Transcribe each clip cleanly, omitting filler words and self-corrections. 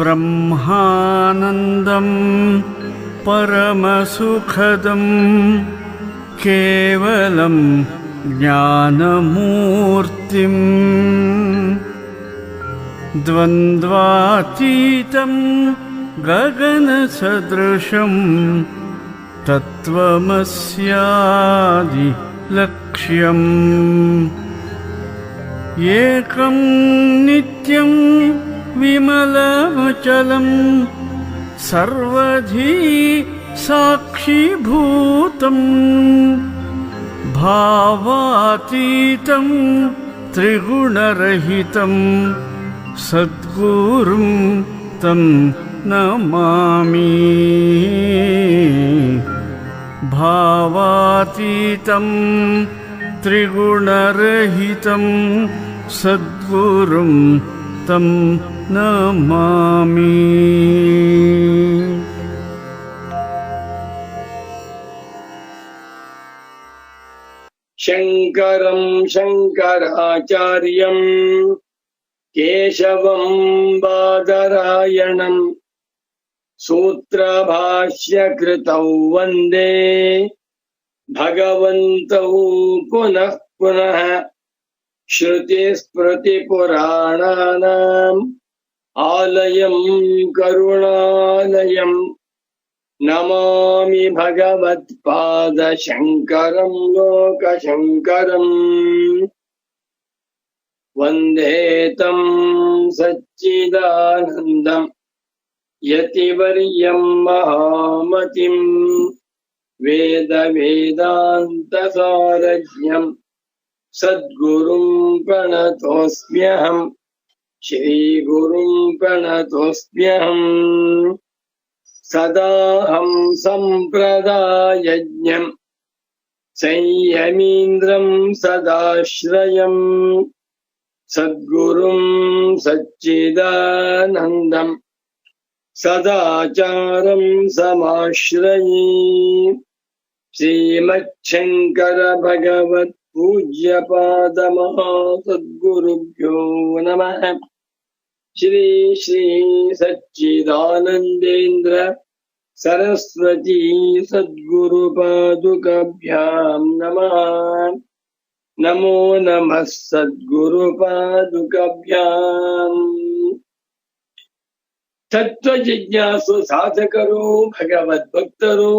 ಬ್ರಹ್ಮಾನಂದಂ ಪರಮಸುಖದಂ ಕೇವಲಂ ಜ್ಞಾನಮೂರ್ತಿಂ ದ್ವಂದ್ವಾತೀತಂ ಗಗನಸದೃಶಂ ತತ್ವಮಸ್ಯಾದಿ ಲಕ್ಷ್ಯಂ ಏಕಂ ನಿತ್ಯಂ ವಿಮಲಮಚಲಂ ಸರ್ವಧೀ ಸಾಕ್ಷೀಭೂತಂ ಭಾವಾತೀತಂ ತ್ರಿಗುಣರಹಿತಂ ಸದ್ಗುರುಂ ತಂ ನಮಾಮಿ. ಭಾವಾತೀತಂ ತ್ರಿಗುಣರಹಿತಂ ಸದ್ಗುರುಂ ತಂ ನಮಾಮಿ. ಶಂಕರಂ ಶಂಕರಾಚಾರ್ಯಂ ಕೇಶವಂ ಬಾದರಾಯಣಂ ಸೂತ್ರಭಾಷ್ಯಕೃತೌ ವಂದೇ ಭಗವಂತೌ ಪುನಃ ಪುನಃ. ಶ್ರುತಿಸ್ಮೃತಿಪುರಾಣಾನಾಂ ಆಲಯಂ ಕರುಣಾಲಯಂ ನಮಾಮಿ ಭಗವತ್ಪಾದಶಂಕರಂ ಲೋಕಶಂಕರಂ. ವಂದೇ ತಂ ಸಚ್ಚಿದಾನಂದಂ ಯತಿವರ್ಯಂ ಮಹಾಮತಿಂ ವೇದ ವೇದಾಂತ ಸಾರಜ್ಞಂ ಸದ್ಗುರುಂ ಪ್ರಣತೋಸ್ಮ್ಯಹಂ. ಶ್ರೀಗುರುಂ ಪ್ರಣತೋಸ್ಮ್ಯಹಂ. ಸದಾಹಂ ಸಂಪ್ರದಾಯಜ್ಞಂ ಸಂಯಮೀಂದ್ರಂ ಸದಾಶ್ರಯಂ ಸದ್ಗುರುಂ ಸಚ್ಚಿದಾನಂದಂ ಸದಾಚಾರಂ ಸಮಾಶ್ರಯೇ. ಶ್ರೀಮಚ್ಛಂಕರ ಭಗವತ್ ಪೂಜ್ಯಪಾದ ಮಹಾಸದ್ಗುರುಭ್ಯೋ ನಮಃ. ಶ್ರೀ ಶ್ರೀ ಸಚ್ಚಿದಾನಂದೇಂದ್ರ ಸರಸ್ವತಿ ಸದ್ಗುರು ಪಾದುಕಾಭ್ಯಾಂ ನಮಃ. ನಮೋ ನಮಃ ಸದ್ಗುರು ಪಾದುಕಾಭ್ಯಾಂ. ತತ್ವ ಜಿಜ್ಞಾಸು ಸಾಧಕರು, ಭಗವದ್ಭಕ್ತರು,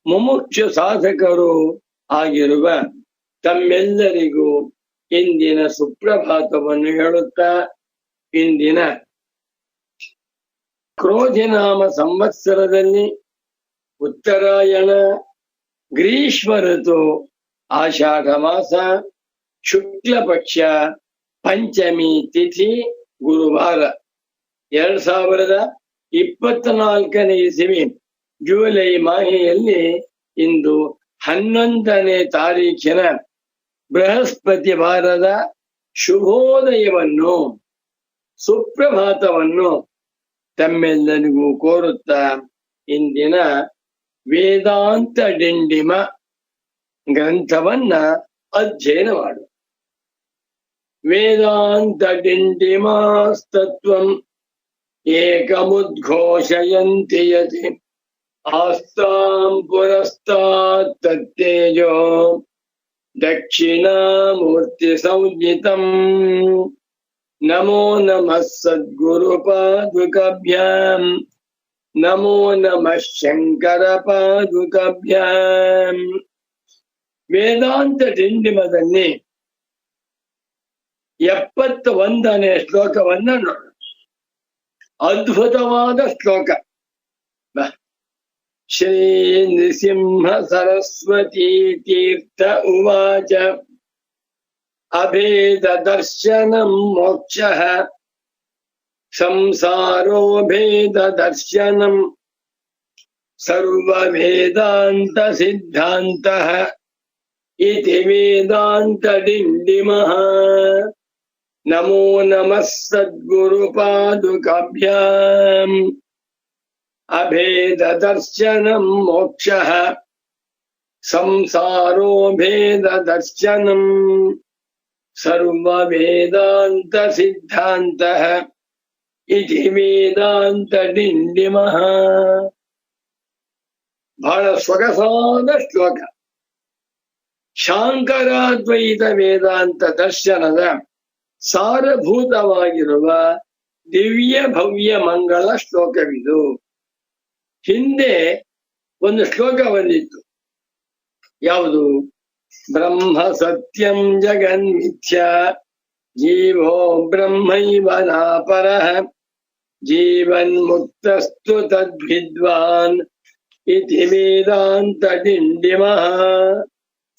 ಮುಮುಕ್ಷು ಸಾಧಕರು ಆಗಿರುವ ತಮ್ಮೆಲ್ಲರಿಗೂ ಇಂದಿನ ಸುಪ್ರಭಾತವನ್ನು ಹೇಳುತ್ತಾ, ಇಂದಿನ ಕ್ರೋಧಿನಾಮ ಸಂವತ್ಸರದಲ್ಲಿ ಉತ್ತರಾಯಣ, ಗ್ರೀಷ್ಮ ಋತು, ಆಷಾಢ ಮಾಸ, ಶುಕ್ಲ ಪಕ್ಷ, ಪಂಚಮಿ ತಿಥಿ, ಗುರುವಾರ, 2024ನೇ ಇಸವಿ ಜುಲೈ ಮಾಹೆಯಲ್ಲಿ ಇಂದು 11ನೇ ತಾರೀಖಿನ ಬೃಹಸ್ಪತಿ ವಾರದ ಶುಭೋದಯವನ್ನು, ಸುಪ್ರಭಾತವನ್ನು ತಮ್ಮೆಲ್ಲರಿಗೂ ಕೋರುತ್ತಾ ಇಂದಿನ ವೇದಾಂತ ಡಿಂಡಿಮ ಗ್ರಂಥವನ್ನ ಅಧ್ಯಯನ ಮಾಡು. ವೇದಾಂತ ಡಿಂಡಿಮಾಸ್ತತ್ವಂ ಏಕಮುದ್ಘೋಷಯಂತಿ ಯತಿ ಆಸ್ತಾಂ ಪುರಸ್ತಾತ್ ತತ್ತೇಜೋ ದಕ್ಷಿಣಾಮೂರ್ತಿ ಸಂಜ್ಞಿತಂ. ನಮೋ ನಮಃ ಸದ್ಗುರು ಪಾದುಕಾಭ್ಯಾಂ. ನಮೋ ನಮಃ ಶಂಕರ ಪಾದುಕಾಭ್ಯಾಂ. ವೇದಾಂತ ಡಿಂಡಿಮದಲ್ಲಿ 71ನೇ ಶ್ಲೋಕವನ್ನ ನೋಡ. ಅದ್ಭುತವಾದ ಶ್ಲೋಕ. ಶ್ರೀ ನೃಸಿಂಹ ಸರಸ್ವತಿ ತೀರ್ಥ ಉವಾಚ ಅಭೇದ ದರ್ಶನಂ ಮೋಕ್ಷಃ ಸಂಸಾರೋ ಭೇದ ದರ್ಶನಂ ಸರ್ವವೇದಾಂತ ಸಿದ್ಧಾಂತಃ ಇತಿ ವೇದಾಂತ ಡಿಂಡಿಮಃ. ನಮೋ ನಮಃ ಸದ್ಗುರು ಪಾದುಕಾಭ್ಯಾಂ. ಅಭೇದ ದರ್ಶನಂ ಮೋಕ್ಷಃ ಸಂಸಾರೋ ಭೇದ ದರ್ಶನಂ ಸರ್ವವೇದಾಂತ ಸಿದ್ಧಾಂತಃ ಇತಿ ವೇದಾಂತ ಡಿಂಡಿಮಃ. ಬಹಳ ಸೊಗಸಾದ ಶ್ಲೋಕ. ಶಾಂಕರಾದ್ವೈತ ವೇದಾಂತ ದರ್ಶನದ ಸಾರಭೂತವಾಗಿರುವ ದಿವ್ಯ ಭವ್ಯ ಮಂಗಳ ಶ್ಲೋಕವಿದು. ಹಿಂದೆ ಒಂದು ಶ್ಲೋಕ ಬಂದಿತ್ತು. ಯಾವುದು? ಬ್ರಹ್ಮ ಸತ್ಯಂ ಜಗನ್ಮಿಥ್ಯ ಜೀವೋ ಬ್ರಹ್ಮೈವ ನಾಪರಃ ಜೀವನ್ ಮುಕ್ತಸ್ತು ತದ್ವಿದ್ವಾನ್ ಇತಿ ವೇದಾಂತ ಡಿಂಡಿಮಃ.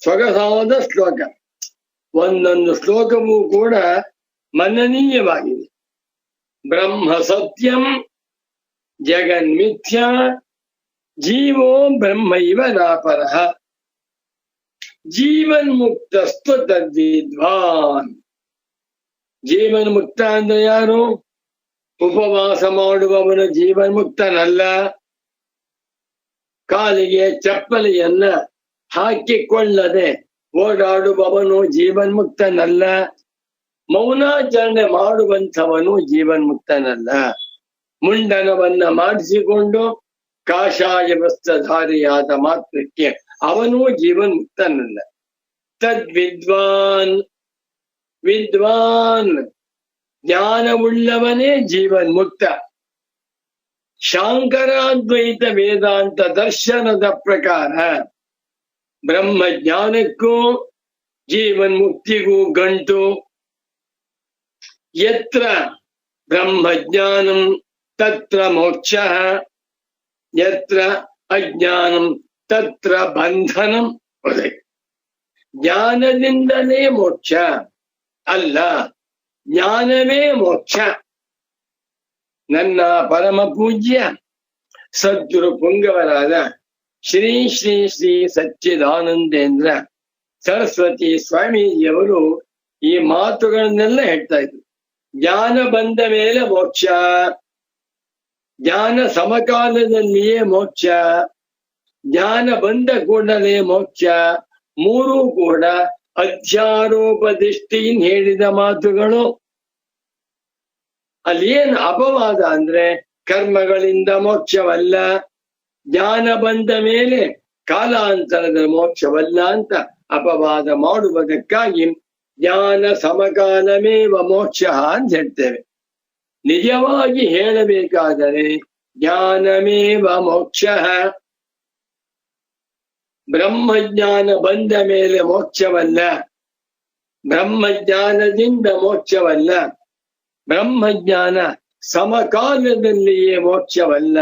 ಸೊಗಸಾದ ಶ್ಲೋಕ. ಒಂದೊಂದು ಶ್ಲೋಕವೂ ಕೂಡ ಮನನೀಯವಾಗಿದೆ. ಬ್ರಹ್ಮ ಸತ್ಯಂ ಜಗನ್ಮಿಥ್ಯ ಜೀವೋ ಬ್ರಹ್ಮೈವ ನಾಪರಃ ಜೀವನ್ ಮುಕ್ತಸ್ತು ತದ್ವಿದ್ವಾನ್. ಜೀವನ್ ಮುಕ್ತ ಅಂದ್ರೆ ಯಾರು? ಉಪವಾಸ ಮಾಡುವವನು ಜೀವನ್ ಮುಕ್ತನಲ್ಲ. ಕಾಲಿಗೆ ಚಪ್ಪಲಿಯನ್ನ ಹಾಕಿಕೊಳ್ಳದೆ ಓಡಾಡುವವನು ಜೀವನ್ ಮುಕ್ತನಲ್ಲ. ಮೌನಾಚರಣೆ ಮಾಡುವಂಥವನು ಜೀವನ್ ಮುಕ್ತನಲ್ಲ. ಮುಂಡನವನ್ನ ಮಾಡಿಸಿಕೊಂಡು ಕಾಷಾಯ ವಸ್ತ್ರಧಾರಿಯಾದ ಮಾತ್ರಕ್ಕೆ ಅವನು ಜೀವನ್ ಮುಕ್ತನಲ್ಲ. ತದ್ವಿದ್ವಾನ್, ವಿದ್ವಾನ್ ಜ್ಞಾನವುಳ್ಳವನೇ ಜೀವನ್ ಮುಕ್ತ. ಶಾಂಕರಾದ್ವೈತ ವೇದಾಂತ ದರ್ಶನದ ಪ್ರಕಾರ ಬ್ರಹ್ಮಜ್ಞಾನಕ್ಕೂ ಜೀವನ್ ಮುಕ್ತಿಗೂ ಗಂಟು. ಯತ್ರ ಬ್ರಹ್ಮಜ್ಞಾನಂ ತತ್ರ ಮೋಕ್ಷಃ ಯತ್ರ ಅಜ್ಞಾನಂ ತತ್ರ ಬಂಧನಂ. ಜ್ಞಾನದಿಂದಲೇ ಮೋಕ್ಷ ಅಲ್ಲ, ಜ್ಞಾನವೇ ಮೋಕ್ಷ. ನನ್ನ ಪರಮ ಪೂಜ್ಯ ಸದ್ಗುರು ಪುಂಗವರಾದ ಶ್ರೀ ಶ್ರೀ ಶ್ರೀ ಸಚ್ಚಿದಾನಂದೇಂದ್ರ ಸರಸ್ವತಿ ಸ್ವಾಮೀಜಿಯವರು ಈ ಮಾತುಗಳನ್ನೆಲ್ಲ ಹೇಳ್ತಾ ಇದ್ರು. ಜ್ಞಾನ ಬಂದ ಮೇಲೆ ಮೋಕ್ಷ, ಜ್ಞಾನ ಸಮಕಾಲದಲ್ಲಿಯೇ ಮೋಕ್ಷ, ಜ್ಞಾನ ಬಂದ ಕೂಡಲೇ ಮೋಕ್ಷ. ಮೂರೂ ಕೂಡ ಅಧ್ಯಾರೋಪದಿಷ್ಟಿನ್ ಹೇಳಿದ ಮಾತುಗಳು. ಅಲ್ಲಿ ಏನು ಅಪವಾದ ಅಂದ್ರೆ ಕರ್ಮಗಳಿಂದ ಮೋಕ್ಷವಲ್ಲ, ಜ್ಞಾನ ಬಂದ ಮೇಲೆ ಕಾಲಾಂತರದ ಮೋಕ್ಷವಲ್ಲ ಅಂತ ಅಪವಾದ ಮಾಡುವುದಕ್ಕಾಗಿ ಜ್ಞಾನ ಸಮಕಾಲಮೇವ ಮೋಕ್ಷ ಅಂತ ಹೇಳ್ತೇವೆ. ನಿಜವಾಗಿ ಹೇಳಬೇಕಾದರೆ ಜ್ಞಾನಮೇವ ಮೋಕ್ಷ. ಬ್ರಹ್ಮಜ್ಞಾನ ಬಂದ ಮೇಲೆ ಮೋಕ್ಷವಲ್ಲ, ಬ್ರಹ್ಮಜ್ಞಾನದಿಂದ ಮೋಕ್ಷವಲ್ಲ, ಬ್ರಹ್ಮಜ್ಞಾನ ಸಮಕಾಲದಲ್ಲಿಯೇ ಮೋಕ್ಷವಲ್ಲ,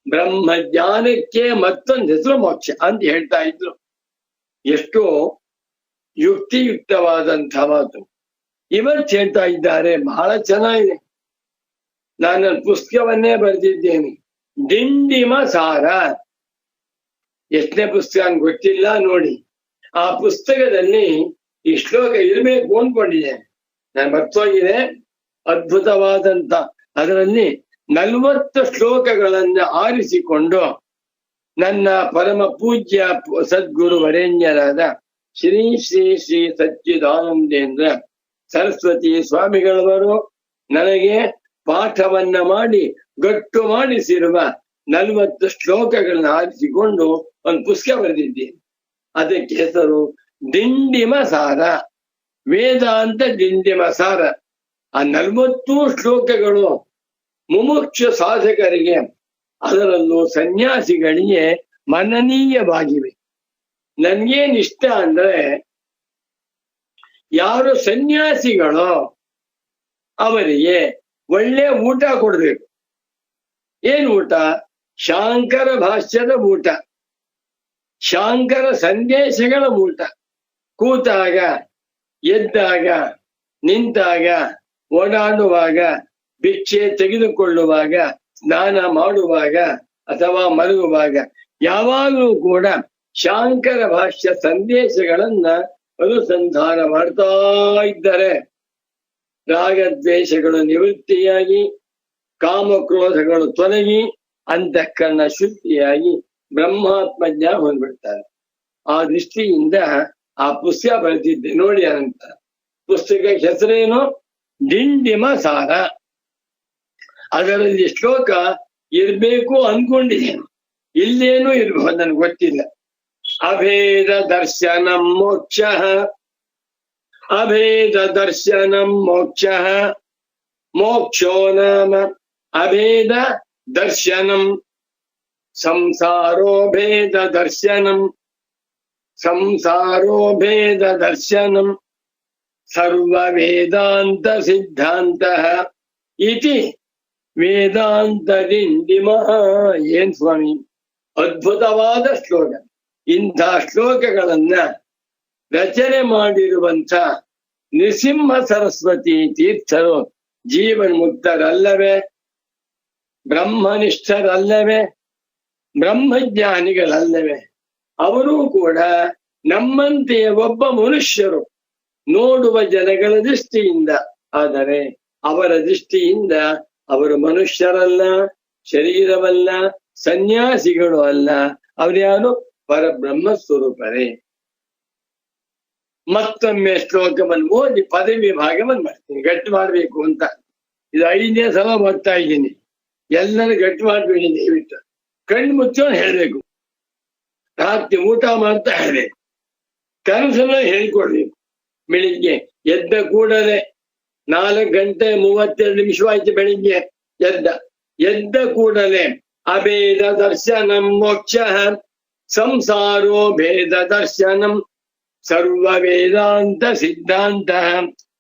ಬ್ರಹ್ಮಜ್ಞಾನಕ್ಕೆ ಮತ್ತೊಂದು ಹೆಸರು ಮೋಕ್ಷ ಅಂತ ಹೇಳ್ತಾ ಇದ್ರು. ಎಷ್ಟೋ ಯುಕ್ತಿಯುಕ್ತವಾದಂಥ ಮಾತು ಇವತ್ತು ಹೇಳ್ತಾ ಇದ್ದಾರೆ. ಬಹಳ ಚೆನ್ನಾಗಿದೆ. ನಾನು ಪುಸ್ತಕವನ್ನೇ ಬರೆದಿದ್ದೇನೆ, ಡಿಂಡಿಮ ಸಾರ. ಎಷ್ಟನೇ ಪುಸ್ತಕ ಗೊತ್ತಿಲ್ಲ ನೋಡಿ. ಆ ಪುಸ್ತಕದಲ್ಲಿ ಈ ಶ್ಲೋಕ ಇರಬೇಕು ಅಂದ್ಕೊಂಡಿದ್ದೇನೆ, ನಾನು ಮರ್ತೋಗಿದೆ. ಅದ್ಭುತವಾದಂತ ಅದರಲ್ಲಿ 40 ಶ್ಲೋಕಗಳನ್ನ ಆರಿಸಿಕೊಂಡು ನನ್ನ ಪರಮ ಪೂಜ್ಯ ಸದ್ಗುರು ವರೇಣ್ಯರಾದ ಶ್ರೀ ಶ್ರೀ ಶ್ರೀ ಸಚ್ಚಿದಾನಂದೇಂದ್ರ ಸರಸ್ವತಿ ಸ್ವಾಮಿಗಳವರು ನನಗೆ ಪಾಠವನ್ನ ಮಾಡಿ ಗಟ್ಟು ಮಾಡಿಸಿರುವ 40 ಶ್ಲೋಕಗಳನ್ನ ಆರಿಸಿಕೊಂಡು ಒಂದು ಪುಸ್ತಕ ಬರೆದಿದ್ದೀನಿ. ಅದಕ್ಕೆ ಹೆಸರು ಡಿಂಡಿಮ ಸಾರ, ವೇದಾಂತ ಡಿಂಡಿಮ ಸಾರ. ಆ 40 ಶ್ಲೋಕಗಳು ಮುಮುಕ್ಷ ಸಾಧಕರಿಗೆ, ಅದರಲ್ಲೂ ಸನ್ಯಾಸಿಗಳಿಗೆ ಮನನೀಯವಾಗಿವೆ. ನನ್ಗೇನ್ ಇಷ್ಟ ಅಂದ್ರೆ, ಯಾರು ಸನ್ಯಾಸಿಗಳೋ ಅವರಿಗೆ ಒಳ್ಳೆ ಊಟ ಕೊಡ್ಬೇಕು. ಏನ್ ಊಟ? ಶಾಂಕರ ಭಾಷ್ಯದ ಊಟ, ಶಾಂಕರ ಸಂದೇಶಗಳ ಊಟ. ಕೂತಾಗ, ಎದ್ದಾಗ, ನಿಂತಾಗ, ಓಡಾಡುವಾಗ, ಭಿಕ್ಷೆ ತೆಗೆದುಕೊಳ್ಳುವಾಗ, ಸ್ನಾನ ಮಾಡುವಾಗ ಅಥವಾ ಮಲಗುವಾಗ ಯಾವಾಗಲೂ ಕೂಡ ಶಾಂಕರ ಭಾಷ್ಯ ಸಂದೇಶಗಳನ್ನ ಅನುಸಂಧಾನ ಮಾಡ್ತಾ ಇದ್ದಾರೆ. ರಾಗದ್ವೇಷಗಳು ನಿವೃತ್ತಿಯಾಗಿ, ಕಾಮಕ್ರೋಧಗಳು ತೊಲಗಿ, ಅಂತಃಕರಣ ಶುದ್ಧಿಯಾಗಿ ಬ್ರಹ್ಮಾತ್ಮಜ್ಞ ಹೊಂದ್ಬಿಡ್ತಾರೆ. ಆ ದೃಷ್ಟಿಯಿಂದ ಆ ಪುಸ್ತಕ ಬರೆದಿದ್ದೆ ನೋಡಿ. ಅನಂತ ಪುಸ್ತಕ ಹೆಸರೇನು? ಡಿಂಡಿಮ ಸಾರ. ಅದರಲ್ಲಿ ಶ್ಲೋಕ ಇರ್ಬೇಕು ಅನ್ಕೊಂಡಿದ್ದೇನೆ, ಇಲ್ಲೇನೂ ಇರ್ಬೋದು ನನ್ಗೆ ಗೊತ್ತಿಲ್ಲ. ಅಭೇದ ದರ್ಶನಂ ಮೋಕ್ಷ, ಅಭೇದ ದರ್ಶನಂ ಮೋಕ್ಷ, ಮೋಕ್ಷೋ ನಾಮ ಅಭೇದ ದರ್ಶನಂ, ಸಂಸಾರೋ ಭೇದ ದರ್ಶನಂ, ಸಂಸಾರೋ ಭೇದ ದರ್ಶನಂ, ಸರ್ವ ವೇದಾಂತ ಸಿದ್ಧಾಂತ ಇತಿ ವೇದಾಂತ ದಿಂಡಿಮಃ. ಏನ್ ಸ್ವಾಮಿ ಅದ್ಭುತವಾದ ಶ್ಲೋಕ! ಇಂಥ ಶ್ಲೋಕಗಳನ್ನ ರಚನೆ ಮಾಡಿರುವಂಥ ನೃಸಿಂಹ ಸರಸ್ವತಿ ತೀರ್ಥರು ಜೀವನ್ಮುಕ್ತರಲ್ಲವೇ? ಬ್ರಹ್ಮನಿಷ್ಠರಲ್ಲವೇ? ಬ್ರಹ್ಮಜ್ಞಾನಿಗಳಲ್ಲವೇ? ಅವರೂ ಕೂಡ ನಮ್ಮಂತೆಯೇ ಒಬ್ಬ ಮನುಷ್ಯರು, ನೋಡುವ ಜನಗಳ ದೃಷ್ಟಿಯಿಂದ. ಆದರೆ ಅವರ ದೃಷ್ಟಿಯಿಂದ ಅವರು ಮನುಷ್ಯರಲ್ಲ, ಶರೀರವಲ್ಲ, ಸನ್ಯಾಸಿಗಳು ಅಲ್ಲ, ಅವರ್ಯಾರು ಪರಬ್ರಹ್ಮ ಸ್ವರೂಪರೇ. ಮತ್ತೊಮ್ಮೆ ಶ್ಲೋಕವನ್ನು ಓದಿ ಪದವಿ ಭಾಗವನ್ನು ಮಾಡ್ತೀನಿ, ಗಟ್ಟಿ ಮಾಡ್ಬೇಕು ಅಂತ. ಇದು 5ನೇ ಸಲ ಓದ್ತಾ ಇದ್ದೀನಿ. ಎಲ್ಲರೂ ಗಟ್ಟಿ ಮಾಡ್ಬೇಡಿ ದಯವಿಟ್ಟು. ಕಣ್ಣು ಮುಚ್ಚೋಣ ಹೇಳ್ಬೇಕು, ರಾತ್ರಿ ಊಟ ಮಾಡ್ತಾ ಹೇಳ್ಬೇಕು, ಕನಸನ್ನ ಹೇಳ್ಕೊಡ್ಬೇಕು. ಬೆಳಿಗ್ಗೆ ಎದ್ದ ಕೂಡಲೇ 4:32 ಬೆಳಿಗ್ಗೆ ಎದ್ದ ಕೂಡಲೇ ಅಭೇದ ದರ್ಶನಂ ಮೋಕ್ಷ, ಸಂಸಾರೋ ಭೇದ ದರ್ಶನಂ, ಸರ್ವ ವೇದಾಂತ ಸಿದ್ಧಾಂತ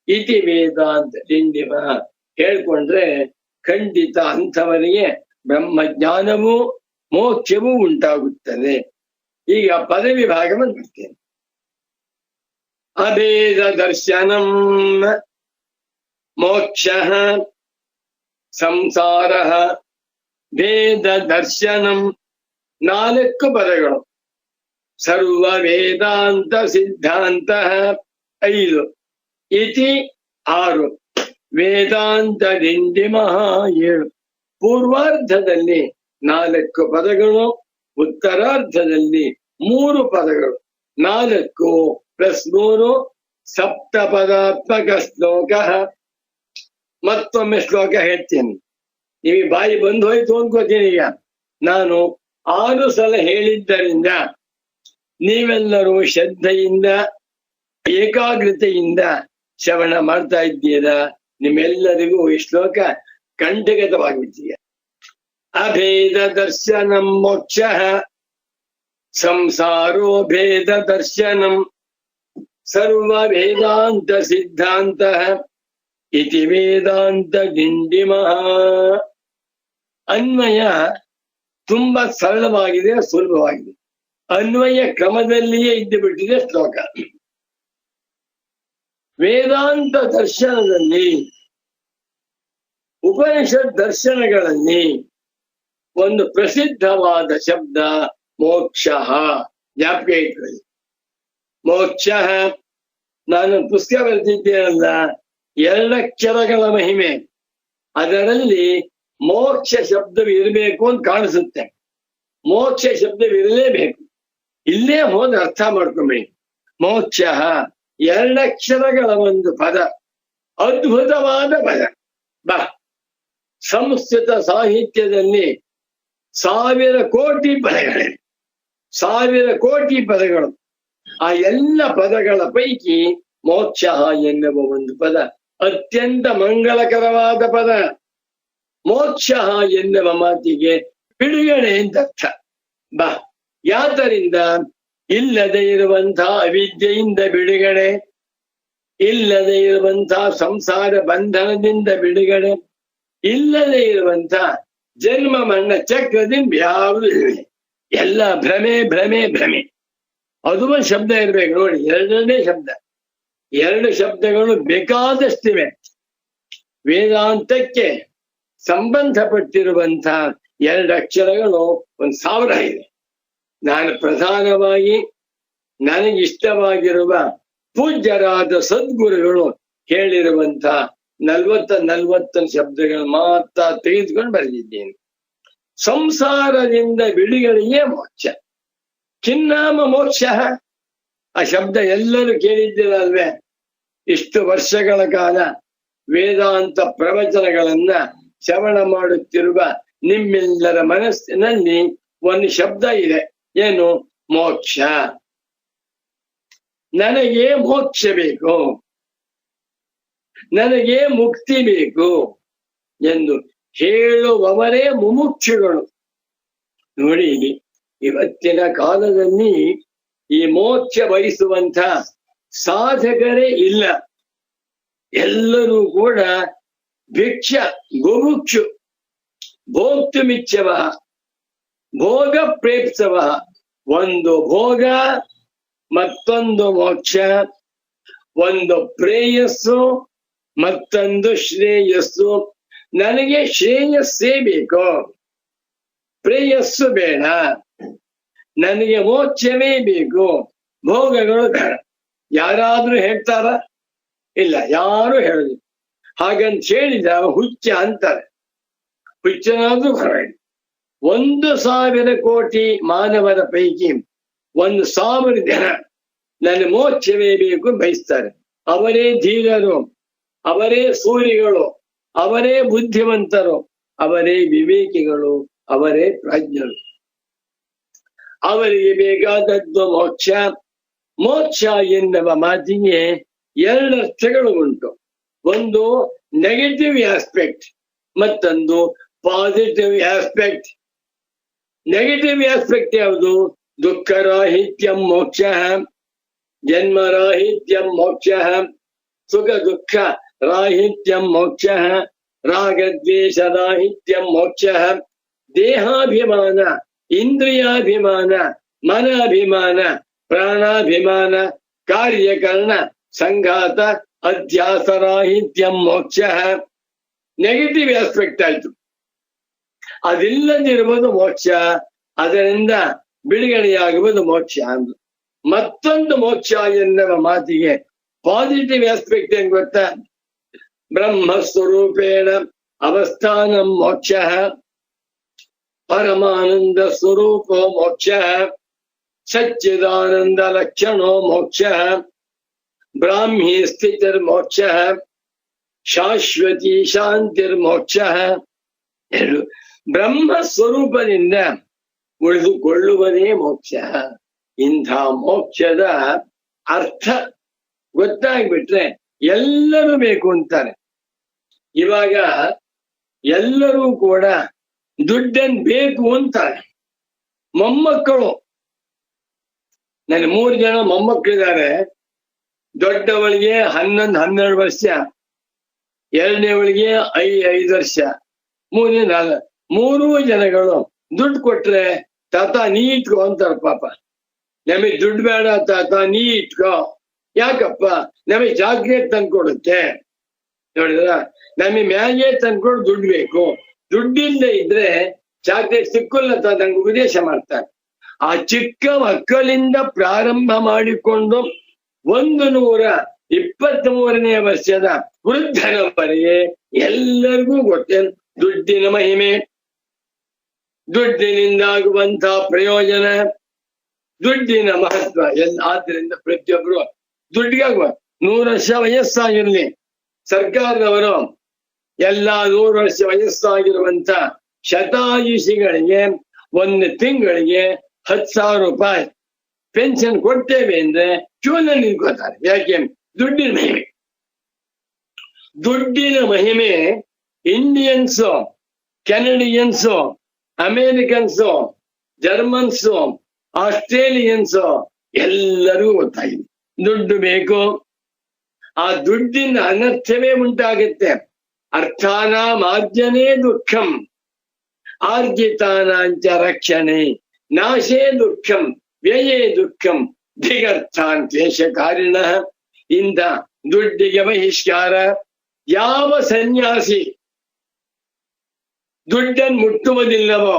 ಇತಿ ವೇದಾಂತ ದಿಂಡಿಮಃ ಹೇಳ್ಕೊಂಡ್ರೆ ಖಂಡಿತ ಅಂಥವರಿಗೆ ಬ್ರಹ್ಮಜ್ಞಾನವೂ ಮೋಕ್ಷವೂ ಉಂಟಾಗುತ್ತದೆ. ಈಗ ಪದವಿ ಭಾಗವನ್ನು ಮಾಡ್ತೇನೆ. ಅಭೇದ ದರ್ಶನಂ ಮೋಕ್ಷ, ಸಂಸಾರ ಭೇದ ದರ್ಶನಂ 4 ಪದಗಳು. ಸರ್ವ ವೇದಾಂತ ಸಿದ್ಧಾಂತ 5, ಇತಿ 6, ವೇದಾಂತ ದಿಂಡಿಮಃ 7. ಪೂರ್ವಾರ್ಧದಲ್ಲಿ 4 ಪದಗಳು, ಉತ್ತರಾರ್ಧದಲ್ಲಿ 3 ಪದಗಳು. 4 + 3 ಸಪ್ತಪದಾತ್ಮಕ ಶ್ಲೋಕ. ಮತ್ತೊಮ್ಮೆ ಶ್ಲೋಕ ಹೇಳ್ತೀನಿ, ನಿಮಗೆ ಬಾಯಿ ಬಂದು ಹೋಯ್ತು ಅನ್ಕೋತೀನಿ. ಈಗ ನಾನು 6 ಸಲ ಹೇಳಿದ್ದರಿಂದ ನೀವೆಲ್ಲರೂ ಶ್ರದ್ಧೆಯಿಂದ ಏಕಾಗ್ರತೆಯಿಂದ ಶ್ರವಣ ಮಾಡ್ತಾ ಇದ್ದೀರಾ. ನಿಮ್ಮೆಲ್ಲರಿಗೂ ಈ ಶ್ಲೋಕ ಕಂಠಗತವಾಗಿದ್ದೀಯ. ಅಭೇದ ದರ್ಶನಂ ಮೋಕ್ಷ, ಸಂಸಾರೋ ಭೇದ ದರ್ಶನಂ, ಸರ್ವ ವೇದಾಂತ ಸಿದ್ಧಾಂತ ಇತಿ ವೇದಾಂತ ದಿಂಡಿಮಃ. ಅನ್ವಯ ತುಂಬಾ ಸರಳವಾಗಿದೆ, ಸುಲಭವಾಗಿದೆ. ಅನ್ವಯ ಕ್ರಮದಲ್ಲಿಯೇ ಇದ್ದು ಬಿಟ್ಟಿದೆ ಶ್ಲೋಕ. ವೇದಾಂತ ದರ್ಶನದಲ್ಲಿ, ಉಪನಿಷತ್ ದರ್ಶನಗಳಲ್ಲಿ ಒಂದು ಪ್ರಸಿದ್ಧವಾದ ಶಬ್ದ ಮೋಕ್ಷ. ಜ್ಞಾಪಕ ಇಟ್ಕೊಳ್ಳಿ. ಮೋಕ್ಷ, ನಾನು ಪುಸ್ತಕ ಬರೆದಿದ್ದೇನಲ್ಲ 2 ಅಕ್ಷರಗಳ ಮಹಿಮೆ, ಅದರಲ್ಲಿ ಮೋಕ್ಷ ಶಬ್ದವು ಇರಬೇಕು ಅಂತ ಕಾಣಿಸುತ್ತೆ. ಮೋಕ್ಷ ಶಬ್ದವಿರಲೇಬೇಕು. ಇಲ್ಲೇ ಹೋದ ಅರ್ಥ ಮಾಡ್ಕೊಂಬೇಡಿ. ಮೋಕ್ಷ 2 ಅಕ್ಷರಗಳ ಒಂದು ಪದ, ಅದ್ಭುತವಾದ ಪದ. ಸಂಸ್ಕೃತ ಸಾಹಿತ್ಯದಲ್ಲಿ 1000 ಕೋಟಿ ಪದಗಳಿವೆ, 1000 ಕೋಟಿ ಪದಗಳು. ಆ ಎಲ್ಲ ಪದಗಳ ಪೈಕಿ ಮೋಕ್ಷ ಎನ್ನುವ ಒಂದು ಪದ ಅತ್ಯಂತ ಮಂಗಳಕರವಾದ ಪದ. ಮೋಕ್ಷ ಎನ್ನುವ ಮಾತಿಗೆ ಬಿಡುಗಡೆ ಅಂತ ಅರ್ಥ. ಯಾತರಿಂದ? ಇಲ್ಲದೆ ಇರುವಂತಹ ಅವಿದ್ಯೆಯಿಂದ ಬಿಡುಗಡೆ, ಇಲ್ಲದೆ ಇರುವಂತಹ ಸಂಸಾರ ಬಂಧನದಿಂದ ಬಿಡುಗಡೆ, ಇಲ್ಲದೆ ಇರುವಂತಹ ಜನ್ಮ ಮರಣ ಚಕ್ರದಿಂದ ಯಾವುದು ಇರಲಿ, ಎಲ್ಲ ಭ್ರಮೆ ಭ್ರಮೆ ಭ್ರಮೆ. ಅದು ಒಂದು ಶಬ್ದ ಇರ್ಬೇಕು ನೋಡಿ, 2ನೇ ಶಬ್ದ. 2 ಶಬ್ದಗಳು ಬೇಕಾದಷ್ಟಿವೆ. ವೇದಾಂತಕ್ಕೆ ಸಂಬಂಧಪಟ್ಟಿರುವಂತಹ 2 ಅಕ್ಷರಗಳು 1000 ಇದೆ. ನಾನು ಪ್ರಧಾನವಾಗಿ ನನಗಿಷ್ಟವಾಗಿರುವ ಪೂಜ್ಯರಾದ ಸದ್ಗುರುಗಳು ಹೇಳಿರುವಂತಹ 40 ಶಬ್ದಗಳು ಮಾತ್ರ ತೆಗೆದುಕೊಂಡು ಬರೆದಿದ್ದೇನೆ. ಸಂಸಾರದಿಂದ ಬಿಡುಗಡೆಯೇ ಮೋಕ್ಷ. ಕಿನ್ನಾಮ ಮೋಕ್ಷ, ಆ ಶಬ್ದ ಎಲ್ಲರೂ ಕೇಳಿದ್ದೀರಲ್ವೇ? ಇಷ್ಟು ವರ್ಷಗಳ ಕಾಲ ವೇದಾಂತ ಪ್ರವಚನಗಳನ್ನ ಶ್ರವಣ ಮಾಡುತ್ತಿರುವ ನಿಮ್ಮೆಲ್ಲರ ಮನಸ್ಸಿನಲ್ಲಿ ಒಂದು ಶಬ್ದ ಇದೆ. ಏನು? ಮೋಕ್ಷ. ನನಗೆ ಮೋಕ್ಷ ಬೇಕು, ನನಗೆ ಮುಕ್ತಿ ಬೇಕು ಎಂದು ಹೇಳುವವರೇ ಮುಮುಕ್ಷುಗಳು. ನೋಡಿ, ಇವತ್ತಿನ ಕಾಲದಲ್ಲಿ ಈ ಮೋಕ್ಷ ಬಯಸುವಂತ ಸಾಧಕರೇ ಇಲ್ಲ. ಎಲ್ಲರೂ ಕೂಡ ಭಿಕ್ಷ ಗುರುಕ್ಷು, ಭೋಕ್ತುಮಿಚ್ಛವ, ಭೋಗ ಪ್ರೇಪ್ಸವ. ಒಂದು ಭೋಗ, ಮತ್ತೊಂದು ಮೋಕ್ಷ, ಒಂದು ಪ್ರೇಯಸ್ಸು, ಮತ್ತೊಂದು ಶ್ರೇಯಸ್ಸು. ನನಗೆ ಶ್ರೇಯಸ್ಸೇ ಬೇಕು, ಪ್ರೇಯಸ್ಸು ಬೇಡ. ನನಗೆ ಮೋಕ್ಷವೇ ಬೇಕು, ಭೋಗಗಳು ಬೇಡ. ಯಾರಾದ್ರೂ ಹೇಳ್ತಾರ? ಇಲ್ಲ, ಯಾರು ಹೇಳುದು. ಹಾಗಂತ ಹೇಳಿದ ಹುಚ್ಚ ಅಂತಾರೆ. ಹುಚ್ಚನಾದ್ರೂ ಹೊರಡಿ. 1,000 ಕೋಟಿ ಮಾನವರ ಪೈಕಿ 1,000 ಜನ ನನ್ನ ಮೋಕ್ಷವೇ ಬೇಕು ಬಯಸ್ತಾರೆ. ಅವರೇ ಧೀರರು, ಅವರೇ ಸೂರಿಗಳು, ಅವರೇ ಬುದ್ಧಿವಂತರು, ಅವರೇ ವಿವೇಕಿಗಳು, ಅವರೇ ಪ್ರಾಜ್ಞರು. ಅವರಿಗೆ ಬೇಕಾದದ್ದು ಮೋಕ್ಷ. ಮೋಕ್ಷ ಎನ್ನುವ ಮಾತಿಗೆ 2 ಅರ್ಥಗಳು ಉಂಟು. ಒಂದು ನೆಗೆಟಿವ್ ಆಸ್ಪೆಕ್ಟ್, ಮತ್ತೊಂದು ಪಾಸಿಟಿವ್ ಆಸ್ಪೆಕ್ಟ್. ನೆಗೆಟಿವ್ ಆಸ್ಪೆಕ್ಟ್ ಯಾವುದು? ದುಃಖರಾಹಿತ್ಯಂ ಮೋಕ್ಷ, ಜನ್ಮರಾಹಿತ್ಯಂ ಮೋಕ್ಷ, ಸುಖ ದುಃಖ ರಾಹಿತ್ಯಂ ಮೋಕ್ಷ, ರಾಗದ್ವೇಷರಾಹಿತ್ಯಂ ಮೋಕ್ಷ, ದೇಹಾಭಿಮಾನ, ಇಂದ್ರಿಯಾಭಿಮಾನ, ಮನಾಭಿಮಾನ, ಪ್ರಾಣಾಭಿಮಾನ, ಕಾರ್ಯಕರಣ ಸಂಘಾತ ಅಧ್ಯಾಸರಾಹಿತ್ಯಂ ಮೋಕ್ಷ. ನೆಗೆಟಿವ್ ಆಸ್ಪೆಕ್ಟ್ ಆಯ್ತು. ಅದಿಲ್ಲದಿರುವುದು ಮೋಕ್ಷ, ಅದರಿಂದ ಬಿಡುಗಡೆಯಾಗುವುದು ಮೋಕ್ಷ ಅಂದ್ರು. ಮತ್ತೊಂದು ಮೋಕ್ಷ ಎನ್ನುವ ಮಾತಿಗೆ ಪಾಸಿಟಿವ್ ಆಸ್ಪೆಕ್ಟ್ ಏನ್ ಗೊತ್ತಾ? ಬ್ರಹ್ಮಸ್ವರೂಪೇಣ ಅವಸ್ಥಾನಂ ಮೋಕ್ಷ, ಪರಮಾನಂದ ಸ್ವರೂಪೋ ಮೋಕ್ಷ, ಸಚ್ಚಿದಾನಂದ ಲಕ್ಷಣೋ ಮೋಕ್ಷ, ಬ್ರಾಹ್ಮಿ ಸ್ಥಿತಿರ್ಮೋಕ್ಷ, ಶಾಶ್ವತಿ ಶಾಂತಿರ್ಮೋಕ್ಷ. ಬ್ರಹ್ಮ ಸ್ವರೂಪದಿಂದ ಉಳಿದುಕೊಳ್ಳುವುದೇ ಮೋಕ್ಷ. ಇಂಥ ಮೋಕ್ಷದ ಅರ್ಥ ಗೊತ್ತಾಗ್ಬಿಟ್ರೆ ಎಲ್ಲರೂ ಬೇಕು ಅಂತಾರೆ. ಇವಾಗ ಎಲ್ಲರೂ ಕೂಡ ದುಡ್ಡನ್ ಬೇಕು ಅಂತಾರೆ. ಮೊಮ್ಮಕ್ಕಳು, ನನ್ನ 3 ಜನ ಮೊಮ್ಮಕ್ಕಳಿದ್ದಾರೆ. ದೊಡ್ಡವಳಿಗೆ 11-12 ವರ್ಷ, ಎರಡನೇವಳಿಗೆ 5 ವರ್ಷ, ಮೂರೂ ಜನಗಳು ದುಡ್ಡು ಕೊಟ್ರೆ ತಾತ ನೀ ಇಟ್ಕೋ ಅಂತಾರ. ಪಾಪ, ನಮಗ್ ದುಡ್ಡು ಬೇಡ ತಾತ, ನೀ ಇಟ್ಕೋ. ಯಾಕಪ್ಪ? ನಮಗ್ ಚಾಕ್ಲೇಟ್ ತಂದ್ಕೊಡುತ್ತೆ. ನೋಡಿದ್ರ, ನಮಗ್ ಮ್ಯಾಗೆ ತಂದ್ಕೊಡು ದುಡ್ಡು ಬೇಕು. ದುಡ್ಡಿಂದ ಇದ್ರೆ ಚಾಕ್ಲೇಟ್ ಸಿಕ್ಕಲ್ಲ ಅಂತ ನಂಗೆ ಉಪದೇಶ ಮಾಡ್ತಾರೆ. ಆ ಚಿಕ್ಕ ಮಕ್ಕಳಿಂದ ಪ್ರಾರಂಭ ಮಾಡಿಕೊಂಡು 123ನೇ ವರ್ಷದ ವೃದ್ಧನವರೆಗೆ ಎಲ್ಲರಿಗೂ ಗೊತ್ತೇನು ದುಡ್ಡಿನ ಮಹಿಮೆ, ದುಡ್ಡಿನಿಂದಾಗುವಂತ ಪ್ರಯೋಜನ, ದುಡ್ಡಿನ ಮಹತ್ವ. ಆದ್ರಿಂದ ಪ್ರತಿಯೊಬ್ರು ದುಡ್ಡಿಗಾಗುವ 100 ವರ್ಷ ವಯಸ್ಸಾಗಿರ್ಲಿ, ಸರ್ಕಾರದವರು ಎಲ್ಲ 100 ವರ್ಷ ವಯಸ್ಸಾಗಿರುವಂತ ಶತಾಯುಷಿಗಳಿಗೆ 1 ತಿಂಗಳಿಗೆ 10,000 ರೂಪಾಯಿ ಪೆನ್ಷನ್ ಕೊಡ್ತೇವೆ ಅಂದ್ರೆ ಕ್ಯೂನಲ್ಲಿ ನಿಂತ್ಕೋತಾರೆ. ಯಾಕೆ? ದುಡ್ಡಿನ ಮಹಿಮೆ. ದುಡ್ಡಿನ ಮಹಿಮೆ ಇಂಡಿಯನ್ಸು, ಕೆನಡಿಯನ್ಸು, ಅಮೇರಿಕನ್ಸು, ಜರ್ಮನ್ಸು, ಆಸ್ಟ್ರೇಲಿಯನ್ಸು ಎಲ್ಲರೂ ಗೊತ್ತಾಗಿದೆ. ದುಡ್ಡು ಬೇಕು. ಆ ದುಡ್ಡಿನ ಅನರ್ಥವೇ ಉಂಟಾಗುತ್ತೆ. ಅರ್ಥಾನಾಮಾರ್ಜನೆ ದುಃಖಂ, ಆರ್ಜಿತಾನಾಂಚ ರಕ್ಷಣೆ, ನಾಶೇ ದುಃಖಂ, ವ್ಯಯೇ ದುಃಖಂ, ದಿಗರ್ಥಾನ್ ಕ್ಲೇಶಕಾರಿಣ. ಇಂದ ದುಡ್ಡಿಗೆ ಬಹಿಷ್ಕಾರ. ಯಾವ ಸನ್ಯಾಸಿ ದುಡ್ಡನ್ನು ಮುಟ್ಟುವುದಿಲ್ಲವೋ,